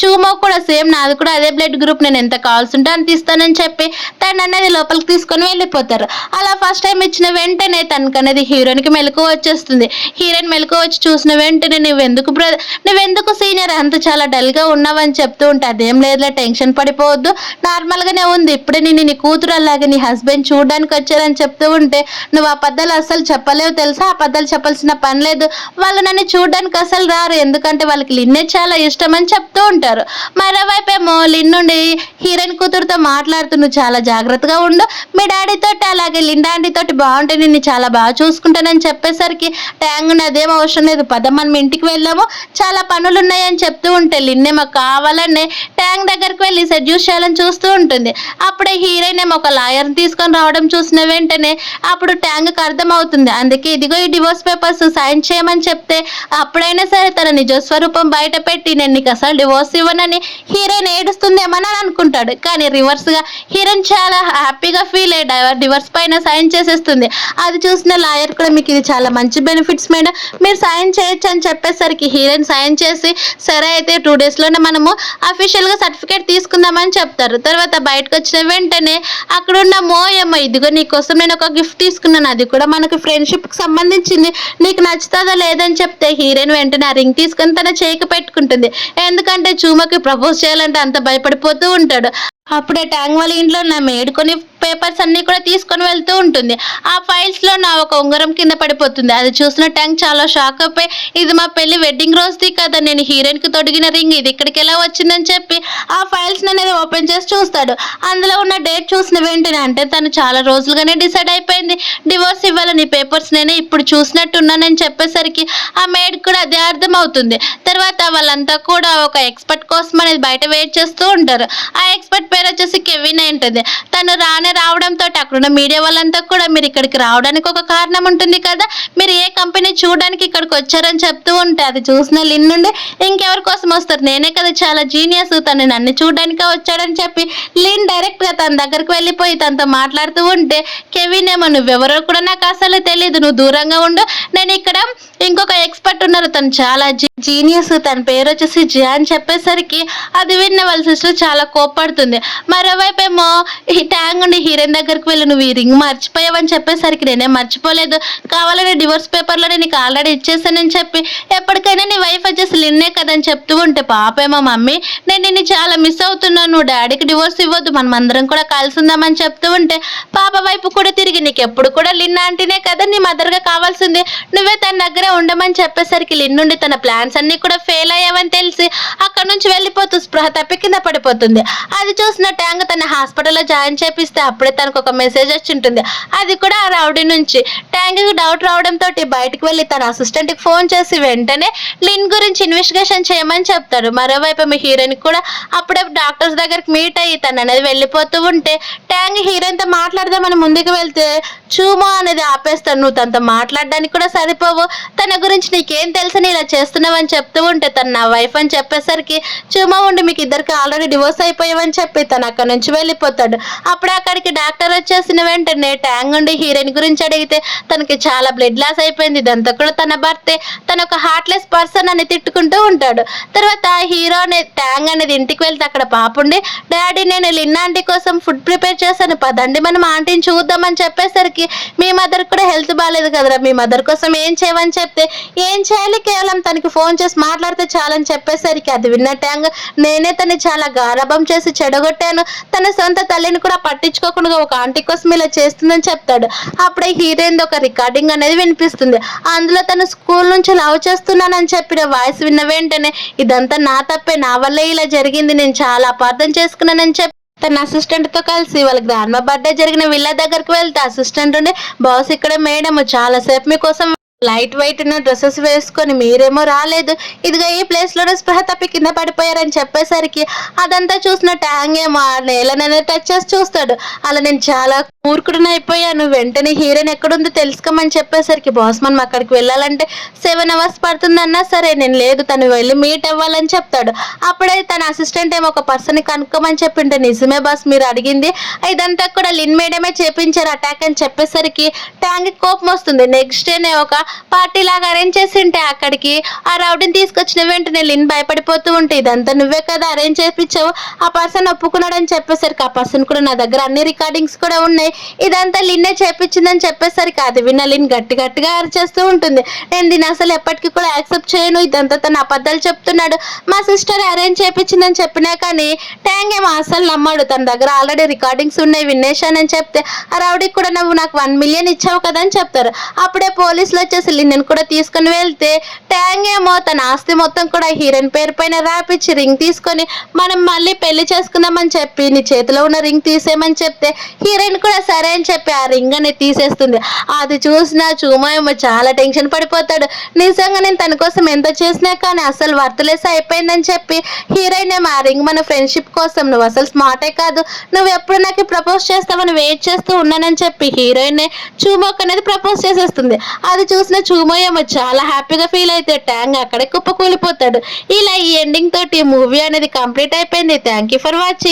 చూమో కూడా సేమ్ నాది కూడా అదే బ్లడ్ గ్రూప్, నేను ఎంత కావాల్సి ఉంటే అంత ఇస్తానని చెప్పి తను అనేది లోపలికి తీసుకొని వెళ్ళిపోతారు. అలా ఫస్ట్ టైం ఇచ్చిన వెంటనే తనకు అనేది హీరోయిన్కి మెలకు వచ్చేస్తుంది. హీరోయిన్ మెలకు వచ్చి చూసిన వెంటనే నువ్వెందుకు సీనియర్ అంత చాలా డల్గా ఉన్నావని చెప్తూ ఉంటే అదేం లేదులే టెన్షన్ పడిపోవద్దు, నార్మల్గానే ఉంది, ఇప్పుడే నీ కూతురు అలాగే నీ హస్బెండ్ చూడడానికి వచ్చారని చెప్తూ ఉంటే నువ్వు ఆ పద్దాలు అస్సలు చెప్పలేవు తెలుసా, ఆ పద్దాలు చెప్పాల్సిన పని లేదు, వాళ్ళు నన్ను చూడడానికి అసలు రారు ఎందుకంటే వాళ్ళకి లిన్నే చాలా ఇష్టం అని చెప్తూ ఉంటారు. మరోవైపు ఏమో లిన్ నుండి హీరోయిన్ కూతురుతో మాట్లాడుతూ నువ్వు చాలా జాగ్రత్తగా ఉండు, మీ డాడీ తోటి అలాగే లిన్ డాడీ తోటి బాగుంటే నిన్ను చాలా బాగా చూసుకుంటానని చెప్పేసరికి ట్యాంగ్ అదేం అవసరం లేదు పద మనం ఇంటికి వెళ్దాము చాలా పనులు ఉన్నాయని చెప్తూ ఉంటే లిన్నేమో కావాలనే ట్యాంగ్ దగ్గరికి వెళ్ళి సెడ్యూస్ చేయాలని చూస్తూ ఉంటుంది. అప్పుడే హీరోయిన్ ఏమో ఒక లాయర్ని తీసుకొని రావడం చూసిన వెంటనే అప్పుడు ట్యాంగ్కి అర్థమవుతుంది. అందుకే ఇదిగో ఈ డివోర్స్ పేపర్స్ సైన్ చేయమని చెప్తే అప్పుడైనా సరే తన నిజస్వరూపం బయట పెట్టి నేను నీకు అసలు డివోర్స్ ఇవ్వనని హీరోయిన్ ఏడుస్తుందేమని అనుకుంటాడు. కానీ రివర్స్ గా హీరోయిన్ చాలా హ్యాపీగా ఫీల్ అయ్యి డివోర్స్ పైన సైన్ చేసేస్తుంది. అది చూసిన లాయర్ కూడా మీకు ఇది చాలా మంచి బెనిఫిట్స్ మేడం, మీరు సైన్ చేయొచ్చు అని చెప్పేసరికి హీరోయిన్ సైన్ చేసి సరే అయితే 2 days లోనే మనము అఫీషియల్ గా సర్టిఫికేట్ తీసుకుందామని చెప్తారు. తర్వాత బయటకు వచ్చిన వెంటనే అక్కడున్న మోయమ్మ ఇదిగో నీకోసం నేను ఒక గిఫ్ట్ తీసుకున్నాను, అది కూడా మనకు ఫ్రెండ్షిప్ కి సంబంధించింది, నీకు నచ్చుతుందా లేదని చెప్తే హీరోయిన్ వెంటనే ఆ రింగ్ తీసుకొని తన చేయికి పెట్టుకుంటుంది. ఎందుకంటే చూమకి ప్రపోజ్ చేయాలంటే అంత భయపడిపోతూ ఉంటాడు. అప్పుడే ట్యాంగ్ వాళ్ళ ఇంట్లో నా మేడ్ కొన్ని పేపర్స్ అన్ని కూడా తీసుకొని వెళ్తూ ఉంటుంది. ఆ ఫైల్స్ లో నా ఒక ఉంగరం కింద పడిపోతుంది. అది చూసిన ట్యాంగ్ చాలా షాక్ అయిపోయి ఇది మా పెళ్లి వెడ్డింగ్ రోజుది కదా, నేను హీరోయిన్ కి తొడిగిన రింగ్, ఇది ఇక్కడికి ఎలా వచ్చిందని చెప్పి ఆ ఫైల్స్ అనేది ఓపెన్ చేసి చూస్తాడు. అందులో ఉన్న డేట్ చూసిన వెంటనే అంటే తను చాలా రోజులుగానే డిసైడ్ అయిపోయింది డివోర్స్ ఇవ్వాలని, పేపర్స్ నేనే ఇప్పుడు చూసినట్టున్నానని చెప్పేసరికి ఆ మేడ్ కూడా అదే అర్థం అవుతుంది. తర్వాత వాళ్ళంతా కూడా ఒక ఎక్స్పర్ట్ కోసం అనేది బయట వెయిట్ చేస్తూ ఉంటారు. ఆ ఎక్స్పర్ట్ పేరు వచ్చేసి కెవిన్ ఉంటుంది. తను రావడంతో అక్కడున్న మీడియా వాళ్ళంతా కూడా మీరు ఇక్కడికి రావడానికి ఒక కారణం ఉంటుంది కదా, మీరు ఏ కంపెనీ చూడడానికి ఇక్కడికి వచ్చారని చెప్తూ ఉంటే అది చూసిన లిన్ నుండి ఇంకెవరి కోసం వస్తారు, నేనే కదా చాలా జీనియస్, తను నన్ను చూడడానికే వచ్చాడని చెప్పి లిన్ డైరెక్ట్ గా తన దగ్గరికి వెళ్ళిపోయి తనతో మాట్లాడుతూ ఉంటే కెవిన్ ఏమో నువ్వెవరో కూడా నాకు అసలు తెలియదు, నువ్వు దూరంగా ఉండు, నేను ఇక్కడ ఇంకొక ఎక్స్పర్ట్ ఉన్నారు, తను చాలా జీనియస్, తన పేరు వచ్చేసి జియా అని చెప్పేసరికి అది విన్న వాళ్ళ సిస్టర్ చాలా కోప్పడుతుంది. మరోవైపు ఏమో ఈ ట్యాంగ్ ఉండి ఉండి హీరోయిన్ దగ్గరికి వెళ్ళి నువ్వు ఈ రింగ్ మర్చిపోయావని చెప్పేసరికి నేనే మర్చిపోలేదు, కావాలని డివోర్స్ పేపర్లో నీకు ఆల్రెడీ ఇచ్చేసానని చెప్పి ఎప్పటికైనా నీ వైఫ్ వచ్చేసి లిన్నే కదని చెప్తూ ఉంటే పాపేమో మమ్మీ నేను నిన్ను చాలా మిస్ అవుతున్నాను, నువ్వు డాడీకి డివోర్స్ ఇవ్వద్దు, మనమందరం కూడా కలిసి ఉందామని చెప్తూ ఉంటే పాప వైపు కూడా తిరిగి నీకు ఎప్పుడు కూడా లిన్ ఆంటీనే కదా నీ మదర్గా కావాల్సింది, నువ్వే తన దగ్గరే ఉండమని చెప్పేసరికి లిన్ నుండి తన ప్లాన్స్ అన్ని కూడా ఫెయిల్ అయ్యావని తెలిసి అక్కడ నుంచి వెళ్ళిపోతూ స్పృహ తప్పి కింద పడిపోతుంది. అది చూసిన ట్యాంగ్ తన హాస్పిటల్లో జాయిన్ చేపిస్తే అప్పుడే తనకు ఒక మెసేజ్ వచ్చి ఉంటుంది. అది కూడా ఆ రౌడీ నుంచి. ట్యాంగ్ డౌట్ రావడంతో బయటకు వెళ్ళి తన అసిస్టెంట్ కి ఫోన్ చేసి వెంటనే లిన్ గురించి ఇన్వెస్టిగేషన్ చేయమని చెప్తాడు. మరోవైపు మీ హీరోయిన్ కూడా అప్పుడే డాక్టర్స్ దగ్గరికి మీట్ అయ్యి తను అనేది వెళ్ళిపోతూ ఉంటే ట్యాంగ్ హీరోయిన్ తో మాట్లాడదామని ముందుకు వెళ్తే చూమో అనేది ఆపేస్తాడు. నువ్వు తనతో మాట్లాడడానికి కూడా సరిపోవు, తన గురించి నీకేం తెలుసని ఇలా చేస్తున్నావని చెప్తూ ఉంటే తను నా వైఫ్ అని చెప్పేసరికి చూమో ఉండి మీకు ఇద్దరికి ఆల్రెడీ డివోర్స్ అయిపోయావని చెప్పి తను అక్కడ నుంచి వెళ్ళిపోతాడు. అప్పుడే అక్కడికి డాక్టర్ వచ్చేసిన వెంటనే ట్యాంగ్ ఉండి హీరోయిన్ గురించి అడిగితే తనకి చాలా బ్లడ్ లాస్ అయిపోయింది, ఇదంతా కూడా తన భర్తే, తన ఒక హార్ట్లెస్ పర్సన్ అని తిట్టుకుంటూ ఉంటాడు. తర్వాత హీరో ట్యాంగ్ అనేది ఇంటికి వెళ్తే అక్కడ పాపుండి డాడీ నేను లిన్ ఆంటీ కోసం ఫుడ్ ప్రిపేర్ చేశాను, పదండి మనం ఆంటీని చూద్దామని చెప్పేసరికి మీ మదర్ కూడా హెల్త్ బాగాలేదు కదరా, మీ మదర్ కోసం ఏం చేయమని చెప్తే ఏం చేయాలి కేవలం తనకి ఫోన్ చేసి మాట్లాడితే చాలని చెప్పేసరికి అది విన్న ట్యాంగ్ నేనే తను చాలా గారాబం చేసి చెడగొట్టాను, తన సొంత తల్లిని కూడా పట్టించుకోకుండా ఒక ఆంటీ కోసం ఇలా చేస్తుందని చెప్తాడు. అప్పుడే హీరోయిన్ ఒక రికార్డింగ్ అనేది వినిపిస్తుంది. అందులో తను స్కూల్ నుంచి లవ్ చేస్తున్నానని చెప్పిన వాయిస్ విన్న వెంటనే ఇదంతా నా తప్పే, నా వల్లే ఇలా జరిగింది, నేను చాలా అపార్థం చేసుకున్నానని చెప్పి తన అసిస్టెంట్ తో కలిసి వాళ్ళ గ్రాండ్ మా బర్త్డే జరిగిన విల్లా దగ్గరికి వెళ్తే అసిస్టెంట్ ఉండి బాస్ ఇక్కడ మేడం చాలాసేపు మీకోసం లైట్ వెయిట్ ఉన్న డ్రెస్సెస్ వేసుకొని మీరేమో రాలేదు, ఇదిగా ఈ ప్లేస్ లోనే స్పృహ తప్పి కింద పడిపోయారని చెప్పేసరికి అదంతా చూసిన ట్యాంగ్ ఏమో ఆ నేలననే టచ్ చేసి చూస్తాడు. అలా నేను చాలా మూర్ఖుడిని అయిపోయాను, వెంటనే హీరోయిన్ ఎక్కడుందో తెలుసుకోమని చెప్పేసరికి బాస్ మనం అక్కడికి వెళ్ళాలంటే 7 hours పడుతుందన్నా సరే నేను లేదు తను వెళ్ళి మీట్ అవ్వాలని చెప్తాడు. అప్పుడే తన అసిస్టెంట్ ఏమో ఒక పర్సన్ కనుక్కోమని చెప్పింటే నిజమే బాస్ మీరు అడిగింది, ఇదంతా కూడా లిన్ మేడమే చేపించారు అటాక్ అని చెప్పేసరికి ట్యాంగ్ కోపం వస్తుంది. నెక్స్ట్ డేనే ఒక పార్టీ లాగా అరేంజ్ చేసి ఉంటే అక్కడికి ఆ రౌడీని తీసుకొచ్చిన వెంటనే లిన్ భయపడిపోతూ ఉంటే ఇదంతా నువ్వే కదా అరేంజ్ చేయించావు, ఆ పర్సన్ ఒప్పుకున్నాడని చెప్పేసరికి ఆ పర్సన్ కూడా నా దగ్గర అన్ని రికార్డింగ్స్ కూడా ఉన్నాయి, ఇదంతా లిన్నే చేపించిందని చెప్పేసరికి అది విన్న లిన్ గట్టి గట్టిగా అరిచేస్తూ ఉంటుంది. నేను దీన్ని అసలు ఎప్పటికీ కూడా యాక్సెప్ట్ చేయను, ఇదంతా తన అబద్ధాలు చెప్తున్నాడు, మా సిస్టర్ అరేంజ్ చేయించిందని చెప్పినా కానీ ట్యాంగ్ ఏమో అసలు నమ్మాడు, తన దగ్గర ఆల్రెడీ రికార్డింగ్స్ ఉన్నాయి వినేశానని చెప్తే ఆ రౌడీకి కూడా నువ్వు నాకు 1 million ఇచ్చావు కదా అని చెప్తారు. అప్పుడే పోలీసులు వచ్చేసి లిన్ కూడా తీసుకుని వెళ్తే ట్యాంగ్ ఏమో తన ఆస్తి మొత్తం కూడా హీరోయిన్ పేరు పైన రాపిచ్చి రింగ్ తీసుకొని మనం మళ్ళీ పెళ్లి చేసుకుందామని చెప్పి నీ చేతిలో ఉన్న రింగ్ తీసేయమని చెప్తే హీరోయిన్ కూడా సరే అని చెప్పి ఆ రింగ్ అనేది తీసేస్తుంది. అది చూసిన చూమో ఏమో చాలా టెన్షన్ పడిపోతాడు, నిజంగా నేను తన కోసం ఎంత చేసినా కానీ అసలు వర్త్లెస్ అయిపోయిందని చెప్పి హీరోయిన్ ఏమో ఆ రింగ్ మన ఫ్రెండ్షిప్ కోసం నువ్వు అసలు స్మార్టే కాదు, నువ్వు ఎప్పుడు నాకు ప్రపోజ్ చేస్తావని వెయిట్ చేస్తూ ఉన్నానని చెప్పి హీరోయిన్ చూమోక్ అనేది ప్రపోజ్ చేసేస్తుంది. అది చూసిన చూమో ఏమో చాలా హ్యాపీగా ఫీల్ అయితే ట్యాంగ్ అక్కడే కుప్పకూలిపోతాడు. ఇలా ఈ ఎండింగ్ తోటి మూవీ అనేది కంప్లీట్ అయిపోయింది. Thank you for watching.